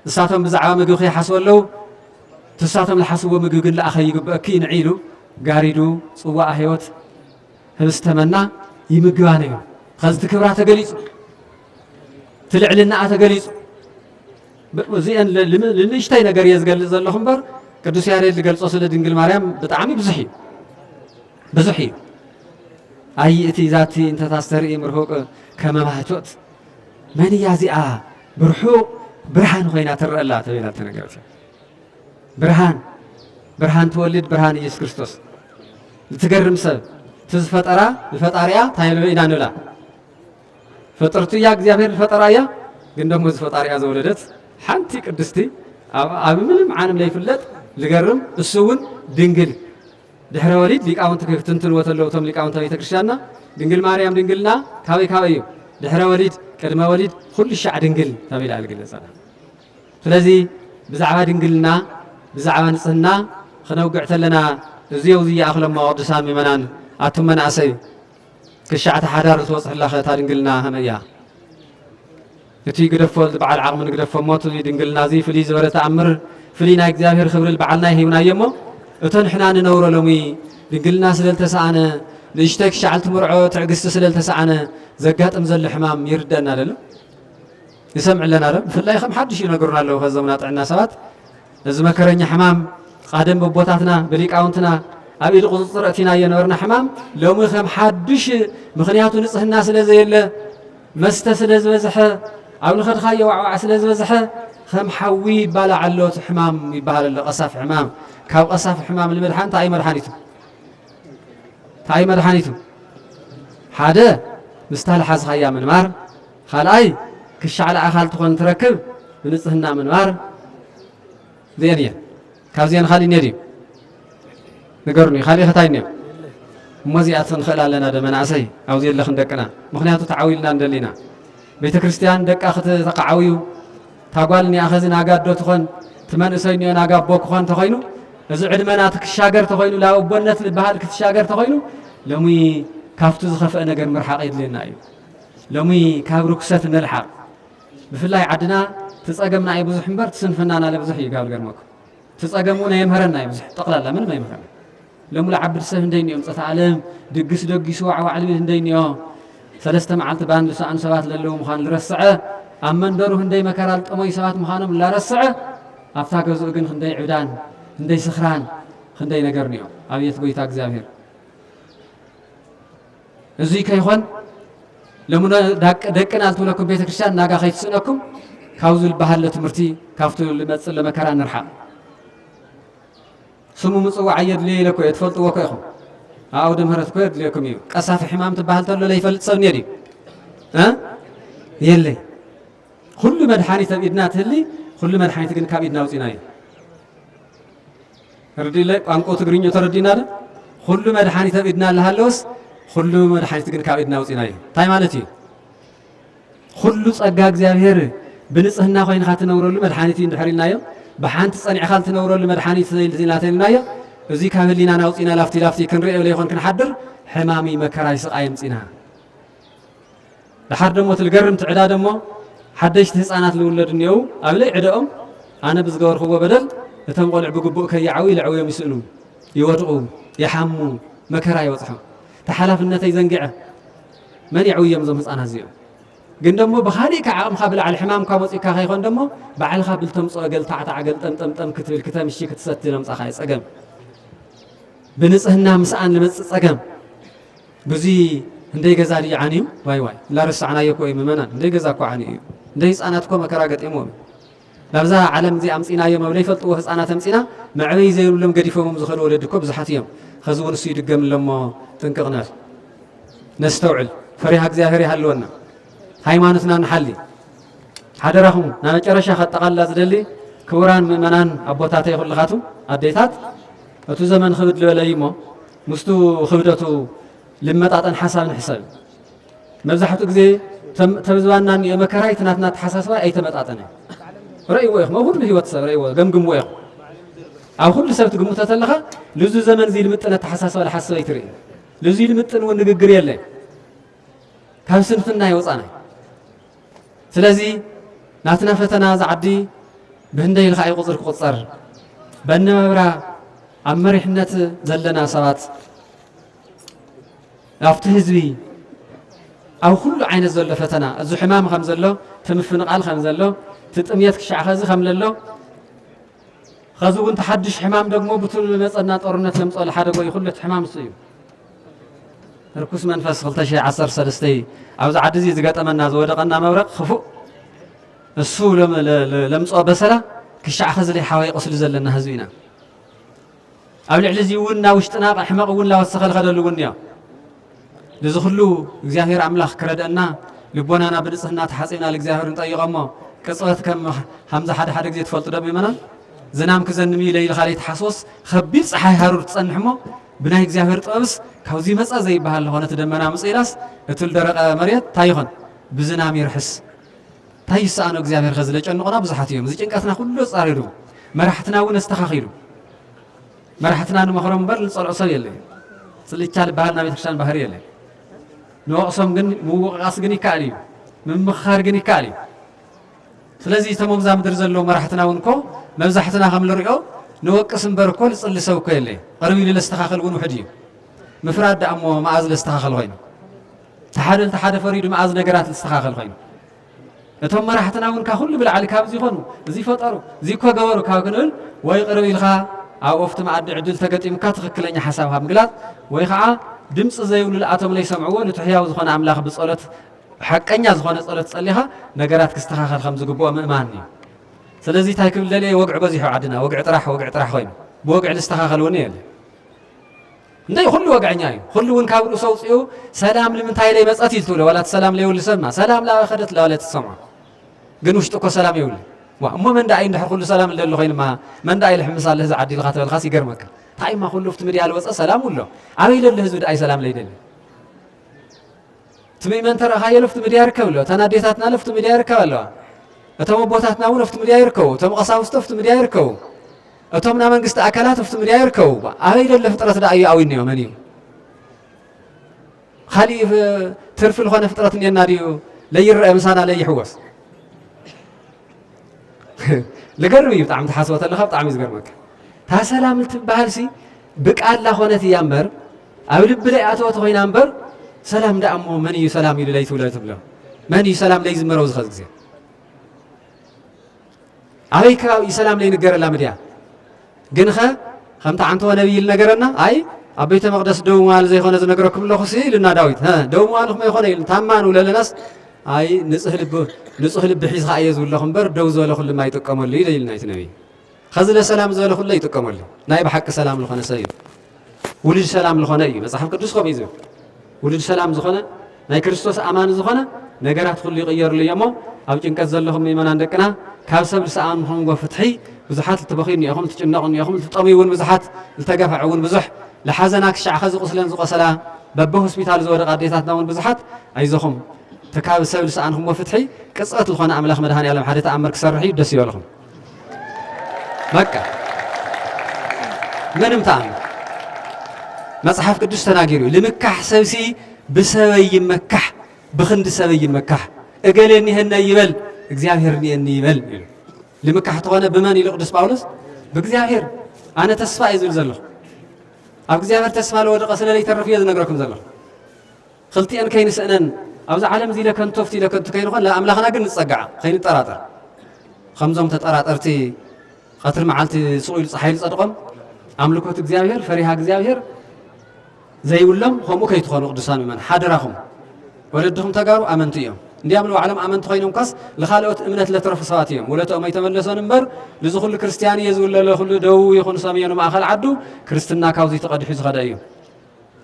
ንሳቶም ብዛዕባ ምግቢ ከይሓስበለው ትሳቶም ዝሓስቦ ምግቢ ግን ለኣኸ ይግብአኪ ንዒሉ ጋሪዱ ጽዋእ ህይወት ህብስተመና ይምግባ ነይሩ ከዝቲ ክብራ ተገሊጹ ትልዕልና ተገሊጹ እዚአን ልንእሽተይ ነገር እየ ዝገልጽ ዘለኹ እምበር ቅዱስ ያሬድ ዝገልጾ ስለ ድንግል ማርያም ብጣዕሚ ብዙሕ እዩ ኣይእቲ ዛቲ እንተታስተርኢ ምርሑቕ ከመ ማህቶት መን እያ እዚኣ ብርሑቕ ብርሃን ኮይና ትረአላ ተቢላ ተነገረት ብርሃን ትወልድ ብርሃን ኢየሱስ ክርስቶስ ዝትገርም ሰብ ትዝፈጠራ ዝፈጣሪያ ታይልበ ኢና ንብላ ፍጥርቱ እያ እግዚአብሔር ዝፈጠራ እያ ግን ደሞ ዝፈጣሪያ ዘወለደት ሓንቲ ቅድስቲ ኣብ ምንም ዓለም ለይፍለጥ ዝገርም እሱ እውን ድንግል ድሕረ ወሊድ ሊቃውንቲ ክትንትንዎ ተለዉ እቶም ሊቃውንቲ ቤተ ክርስቲያንና ድንግል ማርያም ድንግልና ካበይ ካበይ እዩ ድሕረ ወሊድ ቅድመ ወሊድ ኩሉ ሻዕ ድንግል ተቢላ ዝግለጸላ ስለዚ ብዛዕባ ድንግልና ብዛዕባ ንጽህና ክነውግዕ ተለና እዚው ዝይኣኽሎሞ ቅዱሳን ምእመናን ኣቱም መናእሰይ ክሻዕተ ሓዳር ትወፅሕላ ኸታ ድንግልና ኸመይ እያ እቲ ግደፎ በዓል ዓቕሚ ንግደፎ ሞት ድንግልና እዚ ፍልይ ዝበለ ተኣምር ፍልይ ናይ እግዚኣብሔር ክብሪ በዓልና ሂብናዮ እሞ እቶን ሕና ንነብሮ ሎሚ ድንግልና ስለልተሰኣነ ንእሽተይ ክሻዓል ትምርዖ ትዕግስቲ ስለልተሰኣነ ዘጋጥም ዘሎ ሕማም ይርደአና ደሎ ይሰምዕለና ዶ ብፍላይ ከም ሓድሽ ይነግሩና ኣለዉ ከዘሙና ጥዕና ሰባት እዚ መከረኛ ሕማም ቃደም በቦታትና ብሊቃውንትና ኣብ ኢድ ቁፅፅር እቲና የነበርና ሕማም ሎሚ ከም ሓድሽ ምክንያቱ ንጽህና ስለ ዘየለ መስተ ስለ ዝበዝሐ ኣብ ንኸድኻዮ ዋዕዋዕ ስለ ዝበዝሐ ከም ሓዊ ይባላ ዓሎት ሕማም ይበሃል ኣሎ ቀሳፍ ሕማም ካብ ቀሳፍ ሕማም ንምድሓን እንታይ መድሓኒቱ ሓደ ምስታ ልሓዝኻያ ምንባር ካልኣይ ክሻዕላ ኣኻል ትኾን ትረክብ ብንጽህና ምንባር ዚአን እየን ካብዚአን ካሊእ ነድዩ ንገሩኒ ካሊእ ኸታይ እኒኦ እሞዚኣት ክንኽእል ኣለና ደ መናእሰይ ኣብዚ የለኽን ደቅና ምክንያቱ ተዓዊልና እንደሊና ቤተ ክርስቲያን ደቃ ክትተቃዓውዩ ታጓል ኒኣኸዚ ናጋዶ ትኾን ትመንእሰይ ኒኦ ናጋቦ ክኾን ተኾይኑ እዚ ዕድመና ትክሻገር ተኾይኑ ላቦነት ዝበሃል ክትሻገር ተኾይኑ ሎሚ ካብቱ ዝኸፍአ ነገር ምርሓቕ የድልየና እዩ ሎሚ ካብ ርኩሰት ንልሓቕ ብፍላይ ዓድና ትጸገምና እዩ ብዙሕ እምበር ትስንፍናና ለብዙሕ እዩ ጋብል ገርመኩም ትጸገሙ ናይ የምህረና እዩ ብዙሕ ጠቕላላ ምንም ኣይምህረና ሎሚ ለዓብድ ሰብ እንደይ ኒኦም ፀታ ዓለም ድግስ ደጊሱ ዋዕዋዕ ልብል እንደይ ኒኦ ሰለስተ መዓልቲ ባንዲ ዝሰኣኑ ሰባት ዘለዉ ምዃኑ ዝረስዐ ኣብ መንደሩ ክንደይ መከራ ዝጠመዩ ሰባት ምዃኖም ላረስዐ ኣብታ ገዝኡ ግን ክንደይ ዕብዳን ክንደይ ስኽራን ክንደይ ነገር ኒኦ ኣብየት ጎይታ እግዚአብሔር እዙይ ከይኾን ለሙነ ደቅና ልትብለኩም ቤተ ክርስቲያን ናጋ ከይትስእነኩም ካብዙ ልበሃለ ትምህርቲ ካብቱ ልመጽእ ለመከራ ንርሓቕ ስሙ ምጽዋዕ የድልየ ኢለኮ እየ ትፈልጥዎ ኮ ኢኹም ኣውደ ምህረት ኮ የድልየኩም እዩ ቀሳፊ ሕማም ትበሃል ተሎ ለይፈልጥ ሰብ ነድዩ የለይ ኩሉ መድሓኒት ኣብ ኢድና ትህሊ ኩሉ መድሓኒት ግን ካብ ኢድና ውፂና እዩ ርዲለይ ቋንቋ ትግርኛ ተረዲና ዶ ኩሉ መድሓኒት ኣብ ኢድና ኣለሃለወስ ኩሉ መድሓኒት ግን ካብ ኢድና ውፂና እዩ እንታይ ማለት እዩ ኩሉ ጸጋ እግዚአብሔር ብንጽህና ኮይንካ ትነብረሉ መድሓኒት እንድሕር ኢልናዮ ብሓንቲ ጸኒዕካ ትነብረሉ መድሓኒት ኢልናዮ እዚ ካብ ህሊናና ውፂና ላፍቲ ክንሪኦ ለይኮን ክንሓድር ሕማሚ መከራይ ስቃይ ምፂና ድሓር ደሞ ትልገርም ትዕዳ ደሞ ሓደሽቲ ህፃናት ዝውለዱ እኒአው ኣብ ለይ ዕደኦም ኣነ ብዝገበርክዎ በደል እቶም ቆልዕ ብግቡእ ከይዓዊ ልዕውዮም ይስእኑ ይወድቑ ይሓሙ መከራ ይወፅሖም ተሓላፍነተይ ዘንጊዐ መን ይዕውዮም እዞም ህፃናት እዚኦም ግን ደሞ በኻሊእ ከዓቕምካ ብላዕሊ ሕማምካ ወፂካ ከይኾን ደሞ ባዕልካ ብልተምፅኦ ገል ታዕታዕ ገል ጠምጠምጠም ክትብል ክተምሺ ክትሰቲ ለምፃኻ ፀገም ብንፅህና ምስኣን ልመፅእ ፀገም ብዙይ እንደይ ገዛ ድዩ ዓንዩ ዋይ ላረሳዕናዮ እኮ እዩ ምእመናን እንደይ ገዛ እኮ ዓንዩ እዩ እንደይ ህፃናት እኮ መከራ ገጢሞም ላብዛ ዓለም እዚ ኣምፂናዮም ኣብ ዘይፈልጥዎ ህፃናት ኣምፂና መዕበይ ዘይብሎም ገዲፎሞም ዝኸዱ ወለዲ እኮ ብዙሓት እዮም ኸዚ እውን እሱ ይድገምሎሞ ጥንቅቕናል ነስተውዕል ፈሪሃ እግዚኣብሔር ይሃልወና ሃይማኖትና ንሓሊ ሓደራኹም ናብ መጨረሻ ከጠቓላ ዝደሊ ክቡራን ምእመናን ኣቦታተይ ኩልኻቱ ኣዴታት እቲ ዘመን ክብድ ዝበለ እዩ እሞ ምስቱ ክብደቱ ልመጣጠን ሓሳብ ንሕሰብ መብዛሕትኡ ግዜ ተብዝባና እኒኦ መከራይ ትናትና ተሓሳስባ ኣይተመጣጠነ ረእይዎ ኢኹም ኣብ ኩሉ ህይወት ሰብ ረእይዎ ገምግምዎ ኢኹም ኣብ ኩሉ ሰብ ትግምቶ ተለኻ ልዙ ዘመን እዚ ልምጥን ኣተሓሳስባ ዝሓስበ ኣይትርኢ ልዙ ልምጥን እውን ንግግር የለን ካብ ስንፍና ይወፃና ስለዚ ናትና ፈተና ዝዓዲ ብህንደይ ኢልካ ኣይ ቁፅር ክቁፀር በነመብራ ኣብ መሪሕነት ዘለና ሰባት ኣብቲ ህዝቢ ኣብ ኩሉ ዓይነት ዘሎ ፈተና እዚ ሕማም ከም ዘሎ ትምፍንቓል ከም ዘሎ ትጥምየት ክሻዕ ኸዚ ከም ዘሎ ኸዚ እውን ተሓድሽ ሕማም ደግሞ ብቱል መፀና ጦርነት ለምፅኦ ሓደ ጎይ ኩሉ እቲ ሕማም እሱ እዩ ርኩስ መንፈስ 2013 ኣብዚ ዓዲ እዚ ዝገጠመና ዝወደቐና መብረቕ ክፉእ እሱ ለምፅኦ በሰላ ክሻዕ ኸዚ ለይ ሓዋይ ቆስሊ ዘለና ህዝቢ ኢና ኣብ ልዕሊ እዚ እውን ናብ ውሽጥና ሕመቕ እውን ላወሰኸ ዝኸደሉ እውን እዮ ለዚ ኩሉ እግዚኣብሔር ኣምላኽ ክረድአና ልቦናና ብንፅህና ተሓፂብና ለእግዚኣብሔር ንጠይቐሞ ቅፅበት ከምዚ ሓደ ሓደ ግዜ ትፈልጡ ዶ ምእመናን ዝናም ክዘንሚ ለይሊ ካልእ ተሓስወስ ከቢድ ፀሓይ ሃሩር ትፀንሕ እሞ ብናይ እግዚኣብሔር ጥበብስ ካብዚ መፀ ዘይበሃል ዝኾነ እቲ ደመና ምፅኢላስ እቲ ደረቐ መሬት እንታይ ይኾን ብዝናም ይርሕስ እንታይ ይሰኣኖ እግዚኣብሔር ከዝለጨንቆና ብዙሓት እዮም እዚ ጭንቀትና ኩሉ ፃሪሩ መራሕትና እውን ኣስተኻኺሉ መራሕትና ንመኽሮም እምበር ንፀልኦ ሰብ የለ ፅልቻ ዝበሃል ናብ ቤተክርስትያን ባህሪ የለ ንወቕሶም ግን ምውቕቓስ ግን ይከኣል እዩ ምምኽኻር ግን ይከኣል እዩ ስለዚ እቶም ኣብዛ ምድሪ ዘለዉ መራሕትና እውን እኮ መብዛሕትና ከም ንሪኦ ንወቅስ እምበር እኮ ዝፅሊ ሰብ እኮ የለ ቅርቢ ኢሉ ለስተኻኸል እውን ውሕድ እዩ ምፍራድ ዳኣ እሞ መዓዝ ለስተኻኸል ኮይኑ ተሓደ ንተሓደ ፈሪዱ መዓዝ ነገራት ዝስተኻኸል ኮይኑ እቶም መራሕትና እውን ካብ ኩሉ ብላዕሊ ካብዚ ይኾኑ እዚ ፈጠሩ እዚ እኮ ገበሩ ካብ ክንብል ወይ ቅርቢ ኢልካ ኣብ ኦፍቲ መዓዲ ዕድል ተገጢሙካ ትኽክለኛ ሓሳብካ ምግላፅ ወይ ከዓ ድምፂ ዘይብሉ ለኣቶም ለይሰምዕዎ ነቲ ሕያው ዝኾነ ኣምላኽ ብፀሎት ሓቀኛ ዝኾነ ፀሎት ፀሊኻ ነገራት ክስተኻኸል ከም ዝግብኦ ምእማን እዩ ስለዚ እንታይ ክብል ደልየ ወግዒ በዚሑ ዓድና ወግዒ ጥራሕ ኮይኑ ብወግዒ ዝስተኻኸል እውን የለ እንደይ ኩሉ ወግዐኛ እዩ ኩሉ እውን ካብ ርእሱ ኣውፅኡ ሰላም ንምንታይ ለይ መፀት ኢሉ ትብሎ ዋላ እቲ ሰላም ለይብሉ ሰብማ ሰላም ላኸደት ለዋለት ትሰምዖ ግን ውሽጡ እኮ ሰላም የብሉ እሞ መንዳእይ እንድሕር ኩሉ ሰላም እንደሎ ኮይኑማ መንዳእይ ልሕምስ ኣለ ህዚ ዓዲ ኢልካ ተበልካስ ይገርመካ ታይማ ኩሉ ኣብቲ ሚድያ ልወፀ ሰላም ውሎ ኣበይ ደሎ ህዝቢ ድኣይ ሰላም ለይደሊ እቲ ምእመን ተረእኻዮ ለፍቲ ሚድያ ይርከብ ኣሎ እተን ኣዴታትና ለፍቲ ሚድያ ይርከብ ኣለዋ እቶም ኣቦታትና እውን ኣብቲ ሚድያ ይርከቡ እቶም ቀሳውስቲ ኣብቲ ሚድያ ይርከቡ እቶም ናይ መንግስቲ ኣካላት ኣብቲ ሚድያ ይርከቡ ኣበይ ደሎ ፍጥረት ድኣ እዩ ኣዊንዮ መን እዩ ካሊእ ትርፊ ዝኾነ ፍጥረት እኒአና ድዩ ለይረአ ምሳና ለይሕወስ ልገርም እዩ ብጣዕሚ ተሓስቦ ተለኻ ብጣዕሚ እዩ ዝገርመካ እታ ሰላም እትበሃልሲ ብቃል ላኾነት እያ እምበር ኣብ ልቢ ለይ ኣተወተ ኮይና እምበር ሰላም ዳኣ እሞ መን እዩ ሰላም ኢሉ ለይትብሎ ትብሎ መን እዩ ሰላም ለይዝመረው ዝኸዚ ግዜ ኣበይ ከባቢ እዩ ሰላም ለይንገረላ ምድያ ግን ኸ ከምቲ ዓንተወ ነቢይ ኢሉ ነገረና ኣይ ኣብ ቤተ መቕደስ ደው ምባል ዘይኮነ ዝነገረኩም ኣለኹ ኢሉና ዳዊት ደው ምባልኹም ኣይኮነ ኢሉ ታማ ንብለለናስ ኣይ ንፁህ ልቢ ሒዝካ እየ ዝብለኹ እምበር ደው ዝበለ ኩሉ ማ ይጥቀመሉ ኢሉ ኢልና እቲ ነቢይ ኸዚ ለሰላም ዝበለ ኩሉ ይጥቀመሉ ናይ ብሓቂ ሰላም ዝኾነ ሰብ እዩ ውሉድ ሰላም ዝኾነ እዩ መፅሓፍ ቅዱስ ከምኡ እዩ ዝብል ውሉድ ሰላም ዝኾነ ናይ ክርስቶስ ኣማኒ ዝኾነ ነገራት ኩሉ ይቕየርሉ እዮ እሞ ኣብ ጭንቀት ዘለኹም ምእመናን ደቅና ካብ ሰብ ዝሰኣምኹም ፍትሒ ብዙሓት ልትበኺዩ እኒአኹም ልትጭነቑ እኒአኹም ልትጠምዩ እውን ብዙሓት ልተገፍዑ እውን ብዙሕ ለሓዘና ክሻዕ ኸ ዝቁስለን ዝቆሰላ በቢ ሆስፒታል ዝወደቓ ኣዴታትና እውን ብዙሓት ኣይዞኹም ተካብ ሰብ ልሰኣንኹም ፍትሒ ቅፅበት ዝኾነ ኣምላኽ መድሃንያለም ሓደ ተኣምር ክሰርሕ እዩ ደስ ይበልኹም በቃ ምንም ተኣምር መጽሐፍ ቅዱስ ተናጊሩ ልምካሕ ሰብሲ ብሰበይ ይመካሕ ብኽንዲ ሰበይ ይመካሕ እገሌ እኒህነ ይበል እግዚአብሔር እኒህነ ይበል ልምካሕ ተኾነ ብመን ኢሉ ቅዱስ ጳውሎስ ብእግዚአብሔር ኣነ ተስፋ እዩ ዝብል ዘለኹ ኣብ እግዚአብሔር ተስፋ ለወደቐ ስለለይ ተረፍ እየ ዝነግረኩም ዘለኹ ክልቲአን ከይንስእነን أوز عالم زي لكن توفتي لكن تكين خان لا أملاخنا جن نصقع خين الطراطر خمسهم تطراطرتي خاطر معلتي سويل صحيل صدقهم أملكوت እግዚአብሔር فريها እግዚአብሔር زي ولهم هم كيتخونوا قدسان من حاضرهم ولدهم تجارو أمنتيهم እንዲያምሉ ዓለም አመንት ኮይኖም ካስ ለኻልኦት እምነት ለተረፈ ሰባት እዮም ወለቶም አይተመለሰን እምበር ለዝኹል ክርስቲያን የዝውለለ ሁሉ ደው ይኹን ሰማያኑ ማእኸል ዓዱ ክርስትና ካውዚ ተቀድሑ ዝኸዳ እዩ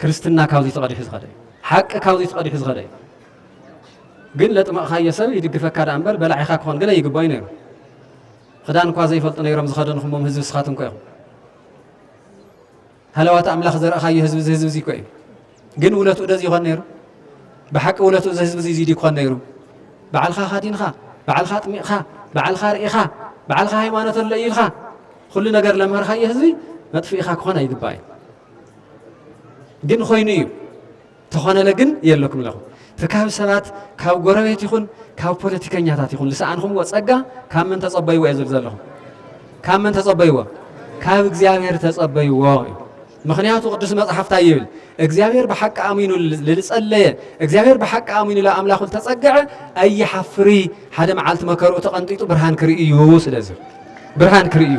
ክርስትና ካውዚ ተቀድሑ ዝኸዳ እዩ ሓቂ ካውዚ ተቀድሑ ዝኸዳ እዩ ግን ለጥመቕኻዮ ሰብ ይድግፈካ ዳ እምበር በላዒኻ ክኾን ገለ ይግባይ ነይሩ ክዳን እኳ ዘይፈልጡ ነይሮም ዝኸደንኹሞም ህዝቢ ስኻትኩም ኮ ኢኹም ሃለዋት ኣምላኽ ዘርአኻዮ ህዝቢ እዚ ኮ እዩ ግን ውለቱ ደዚ ይኾን ነይሩ بحق ولته زهز بزي زيدي كون نيرو بعلخا خادين خا بعلخا طمي خا بعلخا رئي خا بعلخا هيمانة الليل خا كل نجار لما رخا يهزي مدفئ خا كون يدباي جن خوينيو تخوانا لجن يلكم له فكاو سبات كاو غربيت يكون كاو بوليتيكانياتات يكون لسانهم وصقا كام من تصبيوا يزلزلهم كام من تصبيوا كاو እግዚአብሔር تصبيوا ምክንያቱ ቅዱስ መጽሐፍ ታይብል እግዚአብሔር በሐቅ አሚኑ ለጸለየ እግዚአብሔር በሐቅ አሚኑ ለአምላኹ ተጸገዐ አይሐፍሪ ሓደ መዓልት መከሩ ተቀንጢጡ ብርሃን ክርእዩ ስለዚህ ብርሃን ክርእዩ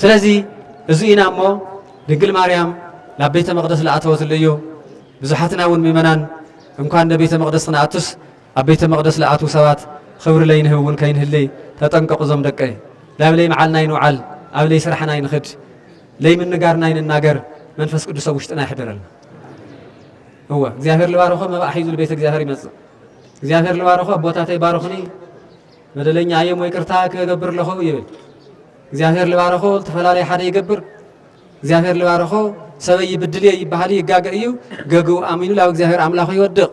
ስለዚህ እዚናሞ ድንግል ማርያም ለቤተ መቅደስ ለአተወት ለዩ ብዙሓትና ውን ምእመናን እንኳን ለቤተ መቅደስ ናአቱስ አቤተ መቅደስ ለአቱ ሰባት ክብር ለይንህውን ከይንህልይ ተጠንቀቁ ዞም ደቀይ ላብለይ መዓልና ይንውዓል አብለይ ስራሕና ይንኽድ ለይ ምንጋርና ይንናገር መንፈስ ቅዱስ ውሽጥና ይሕድረልና هو እግዚአብሔር ልባረኾ መባእ ሒዙ ለቤተ እግዚአብሔር ይመጽእ እግዚአብሔር ልባረኾ ቦታተይ ባረኹኒ መደለኛ አየም ወይ ቅርታ ከገብር ለኹ ይብል እግዚአብሔር ልባረኾ ተፈላለይ ሓደ ይገብር እግዚአብሔር ልባረኾ ሰበይ ብድል ይባሃል ይጋገር እዩ ገግኡ አሚኑ ላብ እግዚአብሔር አምላኹ ይወድቕ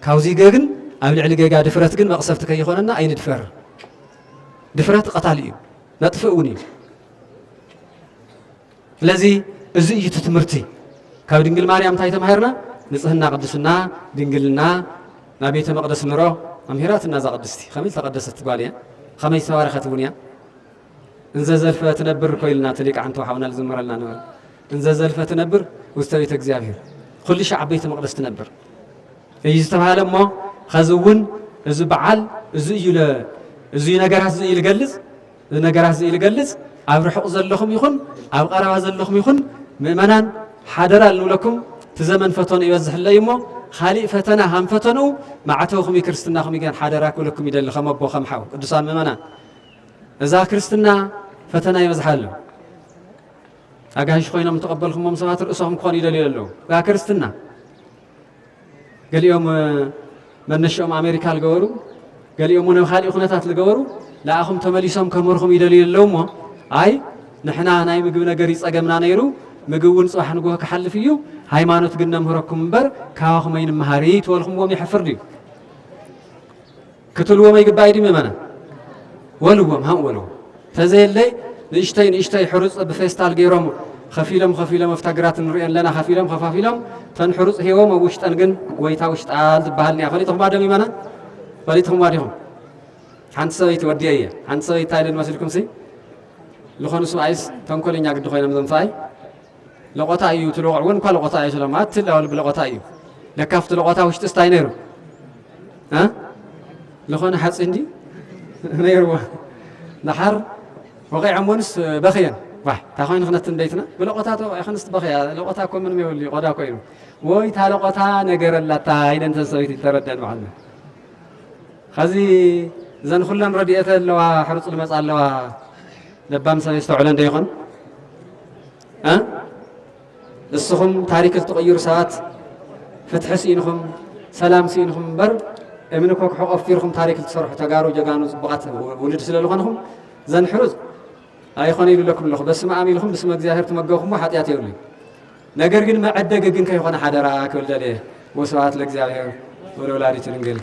ካውዚ ገግን ኣብ ልዕሊ ገጋ ድፍረት ግን መቕሰፍቲ ከይኾነና ኣይንድፈር ድፍረት ቀታል እዩ ነጥፍኡን እዩ ስለዚ እዚ እዩ ትምህርቲ ካብ ድንግል ማርያም እንታይ ተማሂርና ንጽህና ቅድስና ድንግልና ናብ ቤተ መቅደስ ንሮ ኣምሂራትና ዛ ቅድስቲ ከመይ ተቀደሰት ጓል እያ ከመይ ተባረኸት እውን እያ እንዘ ዘልፈ ትነብር ኮይልና ተሊቃዓንቲ ወሓውና ዝምረልና ነበረ እንዘ ዘልፈ ትነብር ውስተ ቤተ እግዚአብሔር ኩሉ ሻዕ ቤተ መቅደስ ትነብር እዩ ዝተባሃለ እሞ ከዚ እውን እዚ በዓል እዚ እዩ ነገራት እዚ ይልገልጽ ነገራት እዚ ይልገልጽ ኣብ ርሑቕ ዘለኹም ይኹን ኣብ ቀረባ ዘለኹም ይኹን ምእመናን ሓደራ ንብለኩም ትዘመን ፈተኑ ይበዝሕለይ እሞ ካሊእ ፈተና ሃም ፈተኑ ማዕተውኹም ክርስትናኹም ይገን ሓደራ ክብለኩም ይደሊ ከም ኣቦ ከም ሓው ቅዱሳን ምእመናን እዛ ክርስትና ፈተና ይበዝሓሉ ኣጋይሽ ኮይኖም ተቐበልኩሞም ሰባት ርእሶም ክኾኑ ይደልዩ ኣለዉ ዛ ክርስትና ገሊኦም መነሽኦም ኣሜሪካ ዝገበሩ ገሊኦም ናብ ካሊእ ኩነታት ዝገበሩ ለኣኹም ተመሊሶም ከመርኹም ይደልዩ ኣለዉ እሞ ኣይ ንሕና ናይ ምግቢ ነገር ይፀገምና ነይሩ ምግቢ እውን ፅባሕ ንጎሆ ክሓልፍ እዩ ሃይማኖት ግን ነምህረኩም እምበር ካባኹም ኣይንመሃሪ ትበልኹምዎም ይሕፍር ድዩ ክትልዎም ኣይግባእ ድዩ ምእመና ወልዎም ሃም ወልዎ ተዘየለይ ንእሽተይ ሕሩፅ ብፌስታል ገይሮም ከፊሎም ኣብታ ግራት ንሪአን ለና ከፋፊሎም ተን ሕሩፅ ሂቦም ኣብ ውሽጠን ግን ወይታ ውሽጣል ትበሃል ኒያ ፈሊጥኹም ባ ዶ ምእመና ፈሊጥኹም ባ ዲኹም ሓንቲ ሰበይቲ ወዲአ እየ ሓንቲ ሰበይቲ እንታይ ኢለን መስልኩም ሲ ዝኾኑ ሰብኣይስ ተንኮለኛ ግዲ ኮይኖም ዞም ሰብኣይ ለቆታ እዩ ትልቆዕ እውን እኳ ለቆታ እዩ ስለማ ትላወል ብለቆታ እዩ ለካፍቲ ለቆታ ውሽጢ ስታይ ነይሩ ዝኾነ ሓፂ እንዲ ነይሩዎ ድሓር ወቂዖም ወንስ በኽየን ታ ኮይኑ ክነት እንደይትና ብለቆታ ተወቂኹንስ በኽያ ለቆታ እኮ ምንም የብሉ ቆዳ ኮይኑ ወይ ታ ለቆታ ነገረላታ ኢለን ሰበይቲ ተረድአን በዓልና ከዚ እዘን ኩለን ረድኤተ ኣለዋ ሕሩፅ ልመፃ ኣለዋ ለባም ሰብ ዝተውዕለ እንደ ይኾን እስኹም ታሪክ እትቕይሩ ሰባት ፍትሒ ሲኢንኹም ሰላም ሲኢንኹም እምበር እምኒ ኮክሖ ቆፊርኹም ታሪክ እትሰርሑ ተጋሩ ጀጋኑ ፅቡቓት ውልድ ስለ ዝኾንኹም ዘን ሕሩፅ ኣይኾነ ኢሉ ለኩም ኣለኹ በስመ ኣብ ኢልኹም ብስመ እግዚኣብሔር ትመገኹም ሓጢኣት የብሉ ነገር ግን መዐደገ ግን ከይኾነ ሓደራ ክብል ደልየ ወስብሐት ለእግዚአብሔር ወለወላዲቱ ድንግል